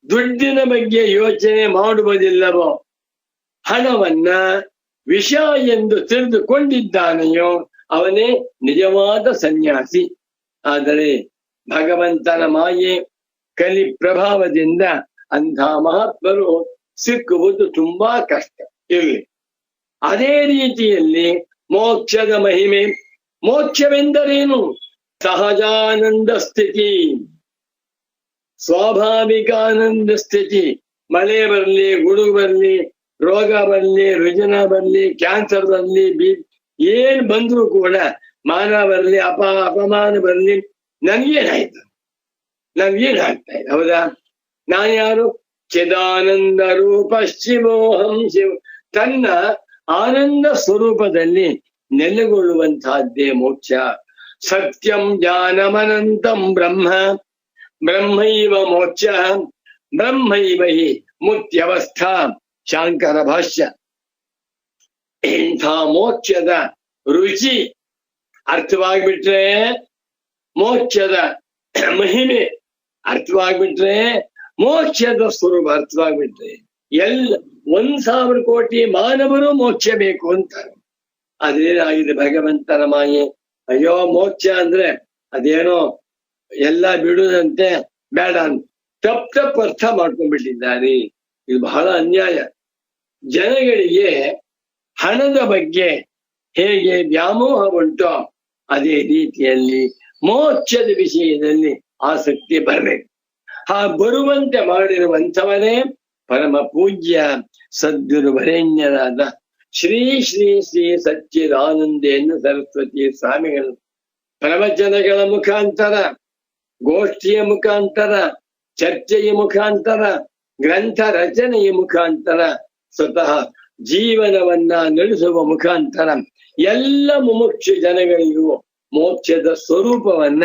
ದುಡ್ಡಿನ ಬಗ್ಗೆ ಯೋಚನೆ ಮಾಡುವುದಿಲ್ಲವೋ, ಹಣವನ್ನ ವಿಷ ಎಂದು ತಿಳಿದುಕೊಂಡಿದ್ದಾನೆಯೋ ಅವನೇ ನಿಜವಾದ ಸನ್ಯಾಸಿ. ಆದರೆ ಭಗವಂತನ ಮಾಯೆ, ಕಲಿ ಪ್ರಭಾವದಿಂದ ಅಂಥ ಮಹಾತ್ಮರು ಸಿಕ್ಕುವುದು ತುಂಬಾ ಕಷ್ಟ. ಇರಲಿ. ಅದೇ ರೀತಿಯಲ್ಲಿ ಮೋಕ್ಷದ ಮಹಿಮೆ. ಮೋಕ್ಷವೆಂದರೇನು? ಸಹಜಾನಂದ ಸ್ಥಿತಿ, ಸ್ವಾಭಾವಿಕ ಆನಂದ ಸ್ಥಿತಿ. ಮಳೆ ಬರ್ಲಿ, ಗುಡುಗು ಬರ್ಲಿ, ರೋಗ ಬರ್ಲಿ, ರುಜಿನ ಬರ್ಲಿ, ಕ್ಯಾನ್ಸರ್ ಬರ್ಲಿ, ಏನ್ ಬಂದ್ರು ಕೂಡ, ಮಾನ ಬರ್ಲಿ, ಅಪಮಾನ ಬರ್ಲಿ, ನನ್ಗೇನಾಯ್ತು, ನನ್ಗೇನಾಗ್ತಾ ಇದೆ? ಹೌದಾ? ನಾನು ಯಾರು? ಚಿದಾನಂದ ರೂಪ ಶಿವೋಹಂ ಶಿವ. ತನ್ನ ಆನಂದ ಸ್ವರೂಪದಲ್ಲಿ ನೆಲೆಗೊಳ್ಳುವಂತಹದ್ದೇ ಮೋಕ್ಷ. ಸತ್ಯಂ ಜ್ಞಾನಮನಂತಂ ಬ್ರಹ್ಮ, ಬ್ರಹ್ಮೈವ ಮೋಕ್ಷ, ಬ್ರಹ್ಮೈವ ಹಿ ಮುಕ್ತ್ಯವಸ್ಥಾ. ಶಾಂಕರ ಭಾಷ್ಯ. ಇಂಥ ಮೋಕ್ಷದ ರುಚಿ ಅರ್ಥವಾಗ್ಬಿಟ್ರೆ, ಮೋಕ್ಷದ ಮಹಿಮೆ ಅರ್ಥವಾಗ್ಬಿಟ್ರೆ, ಮೋಕ್ಷದ ಸ್ವರೂಪ ಅರ್ಥವಾಗ್ಬಿಟ್ರೆ, 1,000 ಕೋಟಿ ಮಾನವರು ಮೋಕ್ಷ ಬೇಕು ಅಂತಾರೆ. ಅದೇನಾಗಿದೆ ಭಗವಂತನ ಮಾಯೆ. ಅಯ್ಯೋ ಮೋಕ್ಷ ಅಂದ್ರೆ ಅದೇನೋ ಎಲ್ಲ ಬಿಡುದಂತೆ, ಬೇಡ ಅಂತ ತಪ್ಪು ಅರ್ಥ ಮಾಡ್ಕೊಂಡ್ಬಿಟ್ಟಿದ್ದಾರೆ. ಇದು ಬಹಳ ಅನ್ಯಾಯ. ಜನಗಳಿಗೆ ಹಣದ ಬಗ್ಗೆ ಹೇಗೆ ವ್ಯಾಮೋಹ ಉಂಟೋ ಅದೇ ರೀತಿಯಲ್ಲಿ ಮೋಕ್ಷದ ವಿಷಯದಲ್ಲಿ ಆಸಕ್ತಿ ಬರಬೇಕು. ಬರುವಂತೆ ಮಾಡಿರುವಂಥವರೇ ಪರಮ ಪೂಜ್ಯ ಸದ್ಗುರು ವರೇಣ್ಯರಾದ ಶ್ರೀ ಶ್ರೀ ಶ್ರೀ ಸಚ್ಚಿದಾನಂದೇಂದ್ರ ಸರಸ್ವತಿ ಸ್ವಾಮಿಗಳು ಪ್ರವಚನಗಳ ಮುಖಾಂತರ, ಗೋಷ್ಠಿಯ ಮುಖಾಂತರ, ಚರ್ಚೆಯ ಮುಖಾಂತರ, ಗ್ರಂಥ ರಚನೆಯ ಮುಖಾಂತರ, ಸ್ವತಃ ಜೀವನವನ್ನ ನಡೆಸುವ ಮುಖಾಂತರ ಎಲ್ಲ ಮುಮುಕ್ಷು ಜನಗಳಿಗೂ ಮೋಕ್ಷದ ಸ್ವರೂಪವನ್ನ,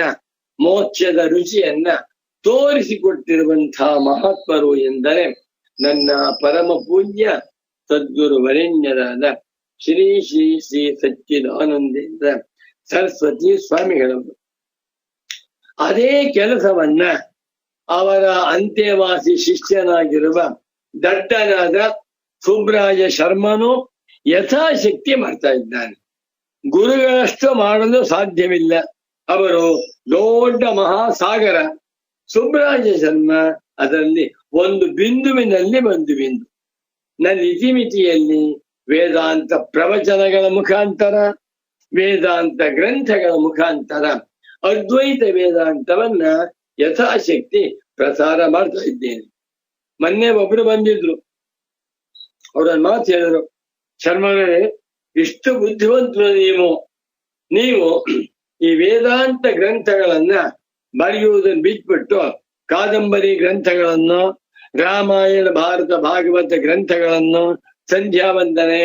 ಮೋಕ್ಷದ ರುಚಿಯನ್ನ ತೋರಿಸಿಕೊಟ್ಟಿರುವಂತಹ ಮಹಾತ್ಮರು ಎಂದರೆ ನನ್ನ ಪರಮ ಪೂಜ್ಯ ಸದ್ಗುರು ವರೇಣ್ಯರಾದ ಶ್ರೀ ಶ್ರೀ ಶ್ರೀ ಸಚ್ಚಿದಾನಂದೇಂದ್ರ ಸರಸ್ವತಿ ಸ್ವಾಮಿಗಳವರು. ಅದೇ ಕೆಲಸವನ್ನ ಅವರ ಅಂತ್ಯವಾಸಿ ಶಿಷ್ಯನಾಗಿರುವ ದಡ್ಡನಾದ ಸುಬ್ರಾಯ ಶರ್ಮನು ಯಥಾಶಕ್ತಿ ಮಾಡ್ತಾ ಇದ್ದಾನೆ. ಗುರುಗಳಷ್ಟು ಮಾಡಲು ಸಾಧ್ಯವಿಲ್ಲ. ಅವರು ದೊಡ್ಡ ಮಹಾಸಾಗರ. ಸುಬ್ರಾಯ ಶರ್ಮ ಅದರಲ್ಲಿ ಒಂದು ಬಿಂದುವಿನಲ್ಲಿ ಒಂದು ಬಿಂದು. ನನ್ನ ಇತಿಮಿತಿಯಲ್ಲಿ ವೇದಾಂತ ಪ್ರವಚನಗಳ ಮುಖಾಂತರ, ವೇದಾಂತ ಗ್ರಂಥಗಳ ಮುಖಾಂತರ ಅದ್ವೈತ ವೇದಾಂತವನ್ನ ಯಥಾಶಕ್ತಿ ಪ್ರಸಾರ ಮಾಡ್ತಾ ಇದ್ದೇನೆ. ಮೊನ್ನೆ ಒಬ್ರು ಬಂದಿದ್ರು, ಅವ್ರನ್ನ ಮಾತು ಹೇಳಿದ್ರು, ಶರ್ಮಗಳೇ ಇಷ್ಟು ಬುದ್ಧಿವಂತರು ನೀವು ಈ ವೇದಾಂತ ಗ್ರಂಥಗಳನ್ನ ಬರೆಯುವುದನ್ನು ಬಿಟ್ಬಿಟ್ಟು ಕಾದಂಬರಿ ಗ್ರಂಥಗಳನ್ನು, ರಾಮಾಯಣ ಭಾರತ ಭಾಗವತ ಗ್ರಂಥಗಳನ್ನು, ಸಂಧ್ಯಾ ವಂದನೆ,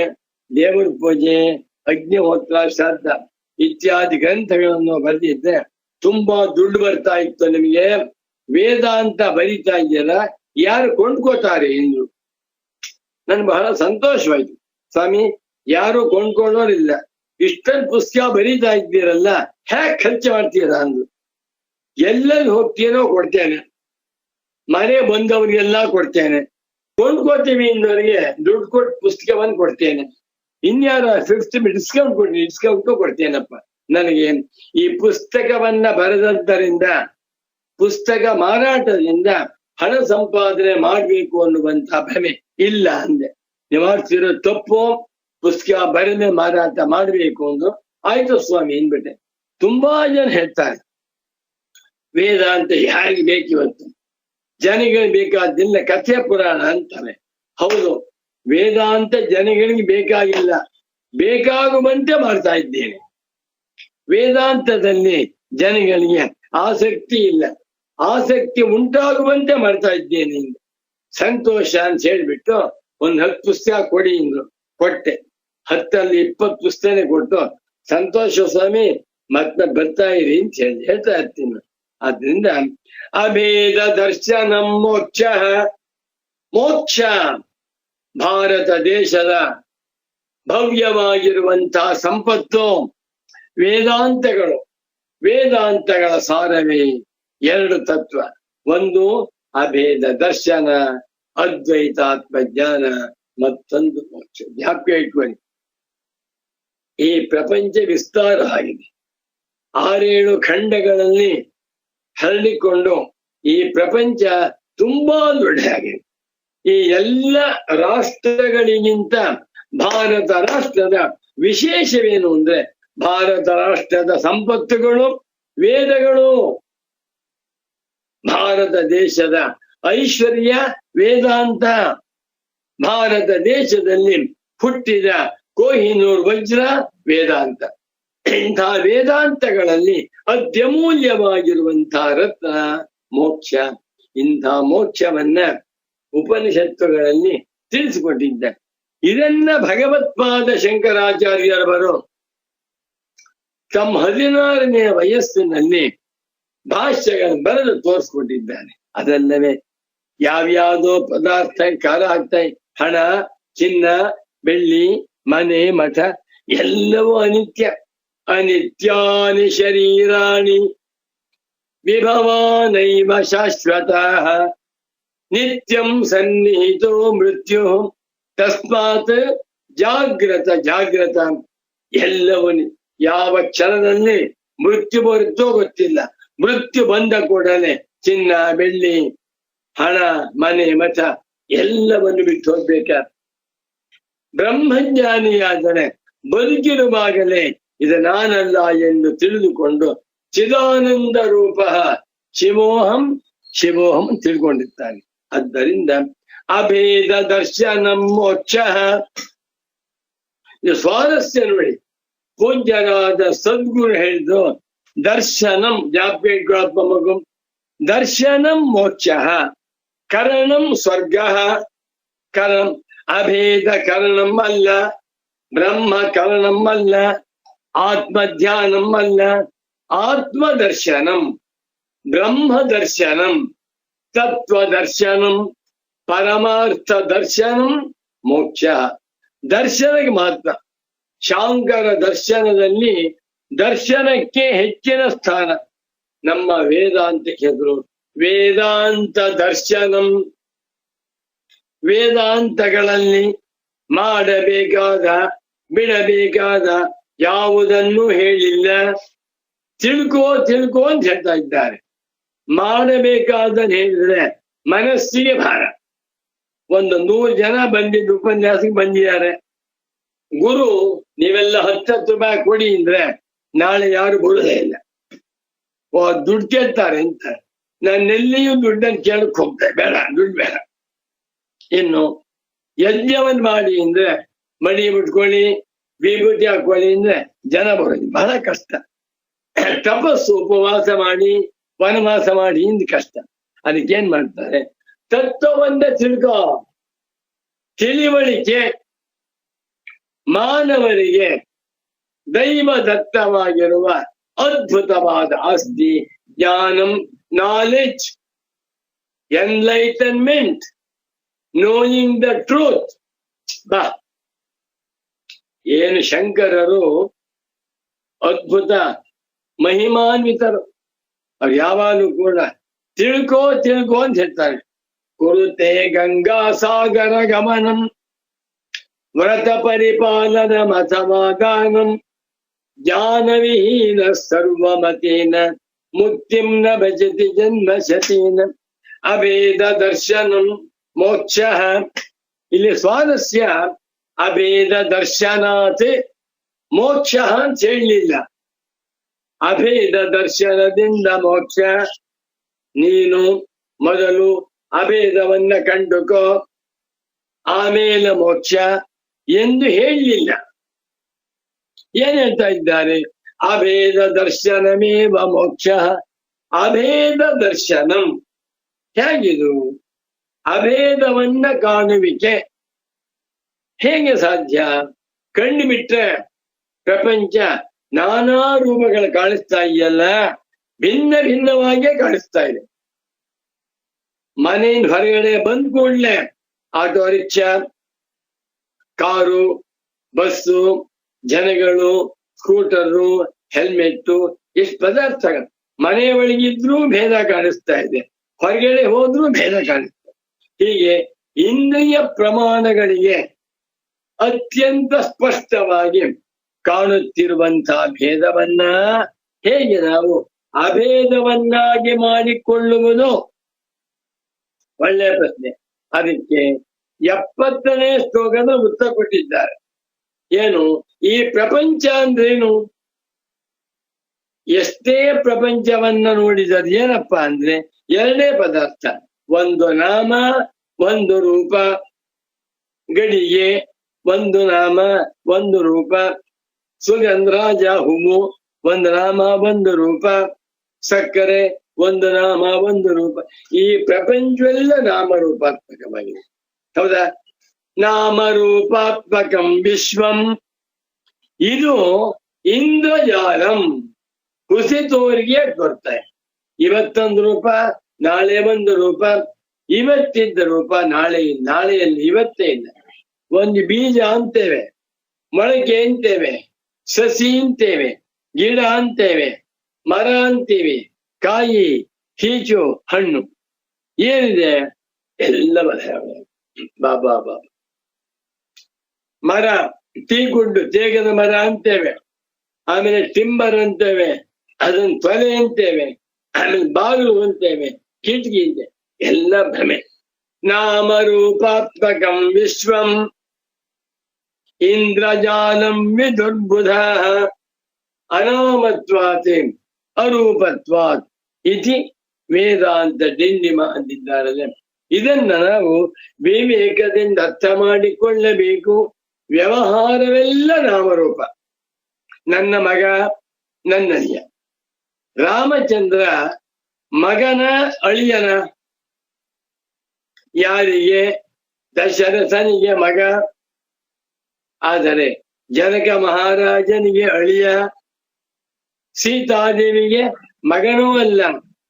ದೇವರ ಪೂಜೆ, ಅಗ್ನಿಹೋತ್ರ, ಶ್ರಾದ್ದ ಇತ್ಯಾದಿ ಗ್ರಂಥಗಳನ್ನು ಬರೆದಿದ್ದೆ ತುಂಬಾ ದುಡ್ಡು ಬರ್ತಾ ಇತ್ತು ನಿಮಗೆ. ವೇದಾಂತ ಬರಿತಾ ಇದೆಯಲ್ಲ, ಯಾರು ಕೊಂಡ್ಕೋತಾರೆ ಎಂದ್ರು. ನನ್ಗೆ ಬಹಳ ಸಂತೋಷವಾಯ್ತು. ಸ್ವಾಮಿ, ಯಾರು ಕೊಂಡ್ಕೊಳ್ಳೋರಿಲ್ಲ, ಇಷ್ಟೊಂದು ಪುಸ್ತಕ ಬರೀತಾ ಇದ್ದೀರಲ್ಲ, ಹ್ಯಾಕ್ ಖರ್ಚು ಮಾಡ್ತೀರಾ ಅಂದ್ರು. ಎಲ್ಲೆಲ್ಲಿ ಹೋಗ್ತೀನೋ ಕೊಡ್ತೇನೆ, ಮನೆ ಬಂದವ್ರಿಗೆಲ್ಲ ಕೊಡ್ತೇನೆ, ಕೊಂಡ್ಕೋತೀವಿ ಇನ್ನವರಿಗೆ ದುಡ್ಡು ಕೊಟ್ಟು ಪುಸ್ತಕವನ್ನು ಕೊಡ್ತೇನೆ, ಇನ್ಯಾರ 50 ಡಿಸ್ಕೌಂಟ್ ಕೊಡ್ತೇನಪ್ಪ. ನನಗೆ ಈ ಪುಸ್ತಕವನ್ನ ಬರೆದದ್ದರಿಂದ, ಪುಸ್ತಕ ಮಾರಾಟದಿಂದ ಹಣ ಸಂಪಾದನೆ ಮಾಡ್ಬೇಕು ಅನ್ನುವಂತ ಭ್ರಮೆ ಇಲ್ಲ ಅಂದೆ. ನೀವು ಮಾಡ್ತಿರೋ ತಪ್ಪು, ಪುಸ್ತಕ ಬರೆದ ಮಾರಾಟ ಮಾಡ್ಬೇಕು ಅಂದು. ಆಯ್ತು ಸ್ವಾಮಿ ಅಂದ್ಬಿಟ್ಟೆ. ತುಂಬಾ ಜನ ಹೇಳ್ತಾರೆ ವೇದಾಂತ ಯಾರಿಗೆ ಬೇಕಿವತ್ತು, ಜನಗಳಿಗೆ ಬೇಕಾದಿಲ್ಲ, ಕಥೆ ಪುರಾಣ ಅಂತಾರೆ. ಹೌದು, ವೇದಾಂತ ಜನಗಳಿಗೆ ಬೇಕಾಗಿಲ್ಲ, ಬೇಕಾಗುವಂತೆ ಮಾಡ್ತಾ ಇದ್ದೇನೆ. ವೇದಾಂತದಲ್ಲಿ ಜನಗಳಿಗೆ ಆಸಕ್ತಿ ಇಲ್ಲ, ಆಸಕ್ತಿ ಉಂಟಾಗುವಂತೆ ಮಾಡ್ತಾ ಇದ್ದೇನೆ. ಸಂತೋಷ ಅಂತ ಹೇಳ್ಬಿಟ್ಟು 10 ಪುಸ್ತಕ ಕೊಡಿ ಇಂದ್ರು. ಕೊಟ್ಟೆ. 10ರಲ್ಲಿ 20 ಪುಸ್ತಕ ಕೊಟ್ಟು, ಸಂತೋಷ ಸ್ವಾಮಿ ಮತ್ತೆ ಬರ್ತಾ ಇರಿ ಅಂತ ಹೇಳ್ತಾ ಇರ್ತೀನಿ. ಆದ್ರಿಂದ ಅಭೇದ ದರ್ಶನ ಮೋಕ್ಷ, ಮೋಕ್ಷ ಭಾರತ ದೇಶದ ಭವ್ಯವಾಗಿರುವಂತಹ ಸಂಪತ್ತು. ವೇದಾಂತಗಳು, ವೇದಾಂತಗಳ ಸಾರವೇ 2 ತತ್ವ. ಒಂದು ಅಭೇದ ದರ್ಶನ, ಅದ್ವೈತಾತ್ಮ ಜ್ಞಾನ, ಮತ್ತೊಂದು ಮೋಕ್ಷ. ಜ್ಞಾಪಕ ಇಟ್ಕೊಳ್ಳಿ. ಈ ಪ್ರಪಂಚ ವಿಸ್ತಾರ ಆಗಿದೆ. 6-7 ಖಂಡಗಳಲ್ಲಿ ಹರಡಿಕೊಂಡು ಈ ಪ್ರಪಂಚ ತುಂಬಾ ದೊಡ್ಡದಾಗಿದೆ. ಈ ಎಲ್ಲ ರಾಷ್ಟ್ರಗಳಿಗಿಂತ ಭಾರತ ರಾಷ್ಟ್ರದ ವಿಶೇಷವೇನು ಅಂದ್ರೆ, ಭಾರತ ರಾಷ್ಟ್ರದ ಸಂಪತ್ತುಗಳು ವೇದಗಳು ಭಾರತ ದೇಶದ ಐಶ್ವರ್ಯ ವೇದಾಂತ. ಭಾರತ ದೇಶದಲ್ಲಿ ಹುಟ್ಟಿದ ಕೊಹಿನೂರ್ ವಜ್ರ ವೇದಾಂತ. ಇಂಥ ವೇದಾಂತಗಳಲ್ಲಿ ಅತ್ಯಮೂಲ್ಯವಾಗಿರುವಂತಹ ರತ್ನ ಮೋಕ್ಷ. ಇಂಥ ಮೋಕ್ಷವನ್ನ ಉಪನಿಷತ್ತುಗಳಲ್ಲಿ ತಿಳಿಸಿಕೊಟ್ಟಿದ್ದಾರೆ. ಇದನ್ನ ಭಗವತ್ಪಾದ ಶಂಕರಾಚಾರ್ಯರವರು ತಮ್ಮ 16ನೇ ವಯಸ್ಸಿನಲ್ಲಿ ಭಾಷ್ಯಗಳನ್ನು ಬರೆದು ತೋರಿಸ್ಕೊಟ್ಟಿದ್ದಾರೆ. ಅದಲ್ಲವೇ ಯಾವ್ಯಾವುದೋ ಪದಾರ್ಥ ಕಾಲ ಆಗ್ತಾ ಹಣ, ಚಿನ್ನ, ಬೆಳ್ಳಿ, ಮನೆ, ಮಠ ಎಲ್ಲವೂ ಅನಿತ್ಯ. ಅನಿತ್ಯಾನಿ ಶರೀರಾಣಿ ವಿಭವಾನೈವ ಶಾಶ್ವತಃ ನಿತ್ಯಂ ಸನ್ನಿಹಿತೋ ಮೃತ್ಯು ತಸ್ಮಾತ್ ಜಾಗ್ರತ ಜಾಗ್ರತ. ಎಲ್ಲವೂ ಯಾವ ಕ್ಷಣದಲ್ಲಿ ಮೃತ್ಯು ಬರುತ್ತೋ ಗೊತ್ತಿಲ್ಲ. ಮೃತ್ಯು ಬಂದ ಕೂಡಲೇ ಚಿನ್ನ, ಬೆಳ್ಳಿ, ಹಣ, ಮನೆ, ಮಠ ಎಲ್ಲವನ್ನು ಬಿಟ್ಟು ಹೋಗ್ಬೇಕ. ಬ್ರಹ್ಮಜ್ಞಾನಿಯಾದರೆ ಬದುಕಿರುವಾಗಲೇ ಇದು ನಾನಲ್ಲ ಎಂದು ತಿಳಿದುಕೊಂಡು ಚಿದಾನಂದ ರೂಪ ಶಿವೋಹಂ ಶಿವೋಹಂ ತಿಳ್ಕೊಂಡಿರ್ತಾನೆ. ಆದ್ದರಿಂದ ಅಭೇದ ದರ್ಶನಂ ಮೋಕ್ಷ. ಇದು ಸ್ವಾರಸ್ಯ ನೋಡಿ. ಪೂಜ್ಯರಾದ ಸದ್ಗುರು ಹೇಳಿದ್ರು ದರ್ಶನಂ ಜ್ಞಾಪಕ ಮಗು. ದರ್ಶನಂ ಮೋಕ್ಷ, ಕರಣಂ ಸ್ವರ್ಗ. ಕರಣಂ ಅಭೇದ ಕರಣಂ ಅಲ್ಲ, ಬ್ರಹ್ಮ ಕರಣಂ ಅಲ್ಲ, ಆತ್ಮಧ್ಯಾನಂ ಅಲ್ಲ, ಆತ್ಮದರ್ಶನಂ, ಬ್ರಹ್ಮ ದರ್ಶನಂ, ತತ್ವದರ್ಶನಂ, ಪರಮಾರ್ಥ ದರ್ಶನಂ ಮೋಕ್ಷ. ದರ್ಶನಕ್ಕೆ ಮಾತ್ರ. ಶಾಂಕರ ದರ್ಶನದಲ್ಲಿ ದರ್ಶನಕ್ಕೆ ಹೆಚ್ಚಿನ ಸ್ಥಾನ. ನಮ್ಮ ವೇದಾಂತಕ್ಕೆ ಎದುರು ವೇದಾಂತ ದರ್ಶನಂ. ವೇದಾಂತಗಳಲ್ಲಿ ಮಾಡಬೇಕಾದ ಬಿಡಬೇಕಾದ ಯಾವುದನ್ನೂ ಹೇಳಿಲ್ಲ. ತಿಳ್ಕೋ ತಿಳ್ಕೋ ಅಂತ ಹೇಳ್ತಾ ಇದ್ದಾರೆ. ಮಾಡಬೇಕಾದನ್ನು ಹೇಳಿದ್ರೆ ಮನಸ್ಸಿಗೆ ಭಾರ. ಒಂದು 100 ಜನ ಬಂದಿದ್ದು ಉಪನ್ಯಾಸಕ್ಕೆ ಬಂದಿದ್ದಾರೆ. ಗುರು ನೀವೆಲ್ಲ 10 ರೂಪಾಯಿ ಕೊಡಿ ಅಂದ್ರೆ ನಾಳೆ ಯಾರು ಬರುವುದೇ ಇಲ್ಲ. ದುಡ್ಡು ಕೇಳ್ತಾರೆ ಅಂತ ನಾನೆಲ್ಲಿಯೂ ದುಡ್ಡನ್ನು ಕೇಳಕ್ ಹೋಗ್ತೇನೆ. ಬೇಡ, ದುಡ್ಡು ಬೇಡ. ಇನ್ನು ಯಜ್ಞವನ್ನು ಮಾಡಿ ಅಂದ್ರೆ ಮಡಿ ಮುಟ್ಕೊಳ್ಳಿ, ವಿಭೂತಿ ಹಾಕೊಳ್ಳಿ ಅಂದ್ರೆ ಜನ ಬರೋದು ಬಹಳ ಕಷ್ಟ. ತಪಸ್ಸು ಉಪವಾಸ ಮಾಡಿ ವನವಾಸ ಮಾಡಿ ಇಂದು ಕಷ್ಟ. ಅದಕ್ಕೇನ್ ಮಾಡ್ತಾರೆ? ತತ್ವವನ್ನ ತಿಳ್ಕೋ. ತಿಳಿವಳಿಕೆ ಮಾನವರಿಗೆ ದೈವ ದತ್ತವಾಗಿರುವ ಅದ್ಭುತವಾದ ಆಸ್ತಿ. ಜ್ಞಾನಂ, knowledge, enlightenment, knowing the truth. ಬಾ, ಏನು ಶಂಕರರು ಅದ್ಭುತ ಮಹಿಮಾನ್ವಿತರು. ಅವ್ರು ಯಾವಾಗಲೂ ಕೂಡ ತಿಳ್ಕೋ ತಿಳ್ಕೋ ಅಂತ ಹೇಳ್ತಾರೆ. ಕುರುತೆ ಗಂಗಾ ಸಾಗರ ಗಮನಂ ವ್ರತ ಪರಿಪಾಲನ ಮತಮಾಗಾನಂ ಜ್ಞಾನವಿಹೀನ ಸರ್ವಮತೇನ ಮುಕ್ತಿಂ ನ ಭಜತಿ ಜನ್ಮ ಶತೇನ ಅಭೇದ ದರ್ಶನಂ ಮೋಕ್ಷ. ಇಲ್ಲಿ ಸ್ವಾರಸ್ಯ ಅಭೇದ ದರ್ಶನಾತ್ ಮೋಕ್ಷ ಅಂತ ಹೇಳಲಿಲ್ಲ. ಅಭೇದ ದರ್ಶನದಿಂದ ಮೋಕ್ಷ. ನೀನು ಮೊದಲು ಅಭೇದವನ್ನ ಕಂಡುಕೋ, ಆಮೇಲೆ ಮೋಕ್ಷ ಎಂದು ಹೇಳಲಿಲ್ಲ. ಏನ್ ಹೇಳ್ತಾ ಇದ್ದಾರೆ? ಅಭೇದ ದರ್ಶನಮೇವ ಮೋಕ್ಷ. ಅಭೇದ ದರ್ಶನಂ ಹೇಗಿದು? ಅಭೇದವನ್ನ ಕಾಣುವಿಕೆ ಹೇಗೆ ಸಾಧ್ಯ? ಕಣ್ಣು ಬಿಟ್ರೆ ಪ್ರಪಂಚ ನಾನಾ ರೂಪಗಳು ಕಾಣಿಸ್ತಾ ಇದೆಯಲ್ಲ, ಭಿನ್ನ ಭಿನ್ನವಾಗಿಯೇ ಕಾಣಿಸ್ತಾ ಇದೆ. ಮನೆಯಿಂದ ಹೊರಗಡೆ ಬಂದ ಕೂಡಲೇ ಆಟೋ ರಿಕ್ಷಾ, ಕಾರು, ಬಸ್ಸು, ಜನಗಳು, ಸ್ಕೂಟರು, ಹೆಲ್ಮೆಟ್ಟು, ಎಷ್ಟು ಪದಾರ್ಥಗಳು ಮನೆಯ ಒಳಗಿದ್ರೂ ಭೇದ ಕಾಣಿಸ್ತಾ ಇದೆ, ಹೊರಗಡೆ ಹೋದ್ರೂ ಭೇದ ಕಾಣಿಸ್ತಾ ಇದೆ. ಹೀಗೆ ಇಂದ್ರಿಯ ಪ್ರಮಾಣಗಳಿಗೆ ಅತ್ಯಂತ ಸ್ಪಷ್ಟವಾಗಿ ಕಾಣುತ್ತಿರುವಂತಹ ಭೇದವನ್ನ ಹೇಗೆ ನಾವು ಅಭೇದವನ್ನಾಗಿ ಮಾಡಿಕೊಳ್ಳುವುದು? ಒಳ್ಳೆಯ ಪ್ರಶ್ನೆ. ಅದಕ್ಕೆ 70ನೇ ಶ್ಲೋಕದ ಉತ್ತರ ಕೊಟ್ಟಿದ್ದಾರೆ. ಏನು? ಈ ಪ್ರಪಂಚ ಅಂದ್ರೇನು? ಎಷ್ಟೇ ಪ್ರಪಂಚವನ್ನ ನೋಡಿದರೆ ಏನಪ್ಪಾ ಅಂದ್ರೆ ಎರಡೇ ಪದಾರ್ಥ, ಒಂದು ನಾಮ ಒಂದು ರೂಪ. ಗಡಿಗೆ ಒಂದು ನಾಮ ಒಂದು ರೂಪ, ಸುಗಂಧರಾಜ ಹೂವು ಒಂದು ನಾಮ ಒಂದು ರೂಪ, ಸಕ್ಕರೆ ಒಂದು ನಾಮ ಒಂದು ರೂಪ. ಈ ಪ್ರಪಂಚವೆಲ್ಲ ನಾಮರೂಪಾತ್ಮಕವಾಗಿದೆ, ಹೌದಾ? ನಾಮರೂಪಾತ್ಮಕಂ ವಿಶ್ವಂ, ಇದು ಇಂದ್ರಜಾಲಂ. ಕುಸಿತೋರಿಗೆ ಬರ್ತಾರೆ. ಇವತ್ತೊಂದು ರೂಪ, ನಾಳೆ ಒಂದು ರೂಪ, ಇವತ್ತಿದ್ದ ರೂಪ ನಾಳೆ ಇಲ್ಲ, ನಾಳೆಯಲ್ಲಿ ಇವತ್ತೇ ಇಲ್ಲ. ಒಂದು ಬೀಜ ಅಂತೇವೆ, ಮೊಳಕೆ ಅಂತೇವೆ, ಸಸಿ ಅಂತೇವೆ, ಗಿಡ ಅಂತೇವೆ, ಮರ ಅಂತೀವಿ, ಕಾಯಿ, ಕೀಚು, ಹಣ್ಣು. ಏನಿದೆ ಎಲ್ಲ ಬದಲಾವಣೆ. ಬಾಬಾ ಬಾಬಾ ಮರ, ಟೀಗುಡ್ಡು, ತೇಗದ ಮರ ಅಂತೇವೆ, ಆಮೇಲೆ ಟಿಂಬರ್ ಅಂತೇವೆ, ಅದನ್ನ ತೊಲೆ ಅಂತೇವೆ, ಆಮೇಲೆ ಬಾಗಿಲು ಅಂತೇವೆ, ಕಿಟಕಿ ಅಂತೆ, ಎಲ್ಲ ಭ್ರಮೆ. ನಾಮರೂಪಾತ್ಮಕಂ ವಿಶ್ವಂ ಇಂದ್ರಜಾಲಂ ವಿದುರ್ಬುಧ ಅನಾಮತ್ವಾತ್ ಅರೂಪತ್ವಾತ್ ಇತಿ ವೇದಾಂತ ಡಿಂಡಿಮ ಅಂತಿದ್ದಾರಲ್ಲ. ಇದನ್ನ ನಾವು ವಿವೇಕದಿಂದ ಅರ್ಥ ಮಾಡಿಕೊಳ್ಳಬೇಕು. ವ್ಯವಹಾರವೆಲ್ಲ ನಾಮರೂಪ. ನನ್ನ ಮಗ, ನನ್ನಯ್ಯ. ರಾಮಚಂದ್ರ ಮಗನ ಅಳಿಯನ? ಯಾರಿಗೆ? ದಶರಥನಿಗೆ ಮಗ. ಆದರೆ ಜನಕ ಮಹಾರಾಜನಿಗೆ ಅಳಿಯ. ಸೀತಾದೇವಿಗೆ ಮಗನೂ ಅಲ್ಲ,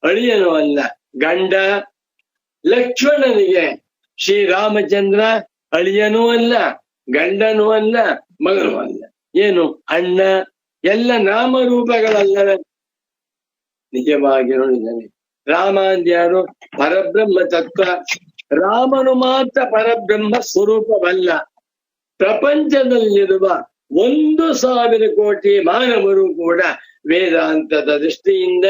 ಅಳಿಯನೂ ಅಲ್ಲ, ಗಂಡ. ಲಕ್ಷ್ಮಣನಿಗೆ ಶ್ರೀರಾಮಚಂದ್ರ ಅಳಿಯನೂ ಅಲ್ಲ, ಗಂಡನೂ ಅಲ್ಲ, ಮಗನೂ ಅಲ್ಲ. ಏನು? ಅಣ್ಣ. ಎಲ್ಲ ನಾಮರೂಪಗಳಲ್ಲವೇ? ನಿಜವಾಗಿ ನೋಡಿದ್ದಾನೆ. ರಾಮ ಅಂದ್ಯಾರು? ಪರಬ್ರಹ್ಮ ತತ್ವ. ರಾಮನು ಮಾತ್ರ ಪರಬ್ರಹ್ಮ ಸ್ವರೂಪವಲ್ಲ. ಪ್ರಪಂಚದಲ್ಲಿರುವ 1,000 ಕೋಟಿ ಮಾನವರು ಕೂಡ ವೇದಾಂತದ ದೃಷ್ಟಿಯಿಂದ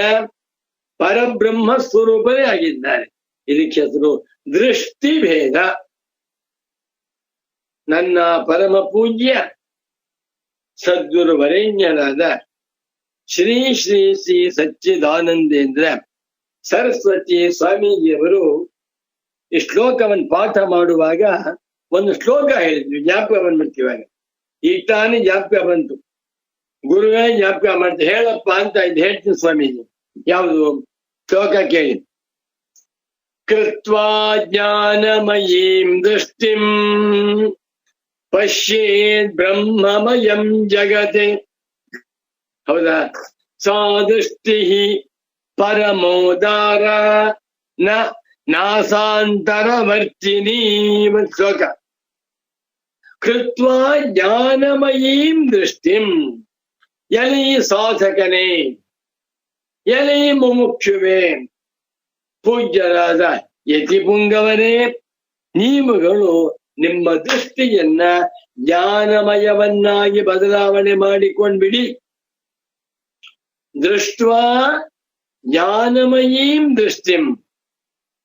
ಪರಬ್ರಹ್ಮ ಸ್ವರೂಪವೇ ಆಗಿದ್ದಾರೆ. ಇದಕ್ಕೆ ಹೆಸರು ದೃಷ್ಟಿಭೇದ. ನನ್ನ ಪರಮ ಪೂಜ್ಯ ಸದ್ಗುರು ವರೇಣ್ಯರಾದ ಶ್ರೀ ಶ್ರೀ ಶ್ರೀ ಸಚ್ಚಿದಾನಂದೇಂದ್ರ ಸರಸ್ವತಿ ಸ್ವಾಮೀಜಿಯವರು ಈ ಶ್ಲೋಕವನ್ನು ಪಾಠ ಮಾಡುವಾಗ ಒಂದು ಶ್ಲೋಕ ಹೇಳಿದ್ವಿ, ಜ್ಞಾಪಕ ಬಂದ್ಬಿಡ್ತೀವಾಗ. ಈಗ ತಾನೇ ಜ್ಞಾಪಕ ಬಂತು, ಗುರುವೇ ಜ್ಞಾಪಕ ಮಾಡ್ತೀವಿ, ಹೇಳಪ್ಪ ಅಂತ ಇದು ಹೇಳ್ತೀನಿ ಸ್ವಾಮೀಜಿ. ಯಾವುದು ಶ್ಲೋಕ ಕೇಳಿ. ಕೃತ್ವಾ ಜ್ಞಾನಮಯೀಂ ದೃಷ್ಟಿಂ ಪಶ್ಯೇದ್ ಬ್ರಹ್ಮಮಯಂ ಜಗತೆ. ಹೌದಾ? ಸಾ ದೃಷ್ಟಿ ಪರಮೋದಾರ ನಾಸಾಂತರವರ್ತಿನಿ. ಒಂದು ಶ್ಲೋಕ. ಕೃತ್ವಾ ಜ್ಞಾನಮಯೀಂ ದೃಷ್ಟಿಂ. ಎಲೈ ಸಾಧಕನೇ, ಎಲೈ ಮುಮುಕ್ಷುವೆ, ಪೂಜ್ಯರಾದ ಯತಿಪುಂಗವರೇ, ನೀವುಗಳು ನಿಮ್ಮ ದೃಷ್ಟಿಯನ್ನ ಜ್ಞಾನಮಯವನ್ನಾಗಿ ಬದಲಾವಣೆ ಮಾಡಿಕೊಂಡ್ಬಿಡಿ. ದೃಷ್ಟ್ವಾ ಜ್ಞಾನಮಯೀಂ ದೃಷ್ಟಿಂ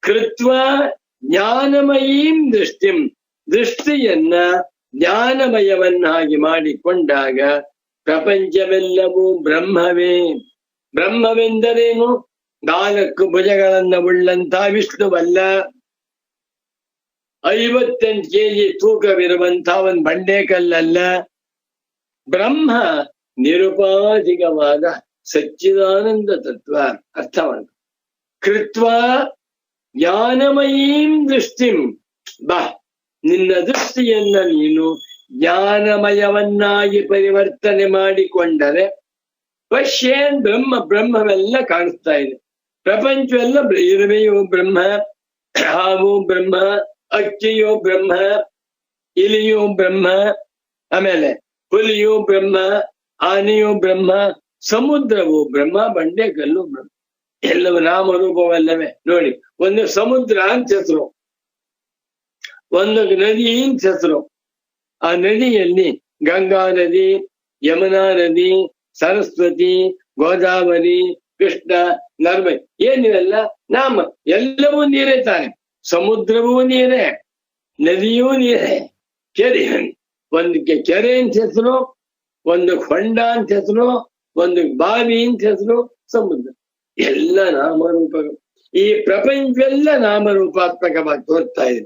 ಕೃತ್ವಾ ಜ್ಞಾನಮಯೀಂ ದೃಷ್ಟಿಂ. ದೃಷ್ಟಿಯನ್ನ ಜ್ಞಾನಮಯವನ್ನಾಗಿ ಮಾಡಿಕೊಂಡಾಗ ಪ್ರಪಂಚವೆಲ್ಲವೂ ಬ್ರಹ್ಮವೇ. ಬ್ರಹ್ಮವೆಂದರೇನು? 4 ಭುಜಗಳನ್ನ ಉಳ್ಳಂತ ವಿಷ್ಣುವಲ್ಲ, 58 kg ತೂಕವಿರುವಂತ ಒಂದು ಬಂಡೆಕಲ್ಲಲ್ಲ. ಬ್ರಹ್ಮ ನಿರುಪಾಧಿಕವಾದ ಸಚ್ಚಿದಾನಂದ ತತ್ವ. ಅರ್ಥ ಮಾಡ. ಕೃತ್ವಾ ಜ್ಞಾನಮಯೀಂ ದೃಷ್ಟಿಂ. ಬಾ, ನಿನ್ನ ದೃಷ್ಟಿಯನ್ನ ನೀನು ಜ್ಞಾನಮಯವನ್ನಾಗಿ ಪರಿವರ್ತನೆ ಮಾಡಿಕೊಂಡರೆ ಪಶ್ಯೇನ್ ಬ್ರಹ್ಮ. ಬ್ರಹ್ಮವೆಲ್ಲ ಕಾಣಿಸ್ತಾ ಇದೆ. ಪ್ರಪಂಚವೆಲ್ಲ ಇರುವೆಯೋ ಬ್ರಹ್ಮ, ಹಾವು ಬ್ರಹ್ಮ, ಅಕ್ಕಿಯೋ ಬ್ರಹ್ಮ, ಇಲಿಯೋ ಬ್ರಹ್ಮ, ಆಮೇಲೆ ಹುಲಿಯೋ ಬ್ರಹ್ಮ, ಆನೆಯೋ ಬ್ರಹ್ಮ, ಸಮುದ್ರವೋ ಬ್ರಹ್ಮ, ಬಂಡೆಕಲ್ಲು ಬ್ರಹ್ಮ. ಎಲ್ಲವೂ ನಾಮರೂಪವಲ್ಲವೇ? ನೋಡಿ, ಒಂದು ಸಮುದ್ರ ಅಂತ ಹೆಸರು, ಒಂದು ನದಿ ಅಂತ ಹೆಸರು. ಆ ನದಿಯಲ್ಲಿ ಗಂಗಾ ನದಿ, ಯಮುನಾ ನದಿ, ಸರಸ್ವತಿ, ಗೋದಾವರಿ, ಕೃಷ್ಣ, ನರ್ಮದೆ, ಏನಿವೆಲ್ಲ ನಾಮ. ಎಲ್ಲವೂ ನೀರೇ ತಾನೆ. ಸಮುದ್ರವೂ ನೀರೇ, ನದಿಯೂ ನೀರೇ, ಕೆರೆ. ಒಂದು ಕೆರೆ ಅಂತ ಹೆಸರು, ಒಂದು ಹೊಂಡ ಅಂತ ಹೆಸರು, ಒಂದು ಬಾವಿ ಅಂತ ಹೆಸರು, ಸಮುದ್ರ. ಎಲ್ಲ ನಾಮರೂಪಗಳು. ಈ ಪ್ರಪಂಚವೆಲ್ಲ ನಾಮರೂಪಾತ್ಮಕವಾಗಿ ತೋರ್ತಾ ಇದೆ.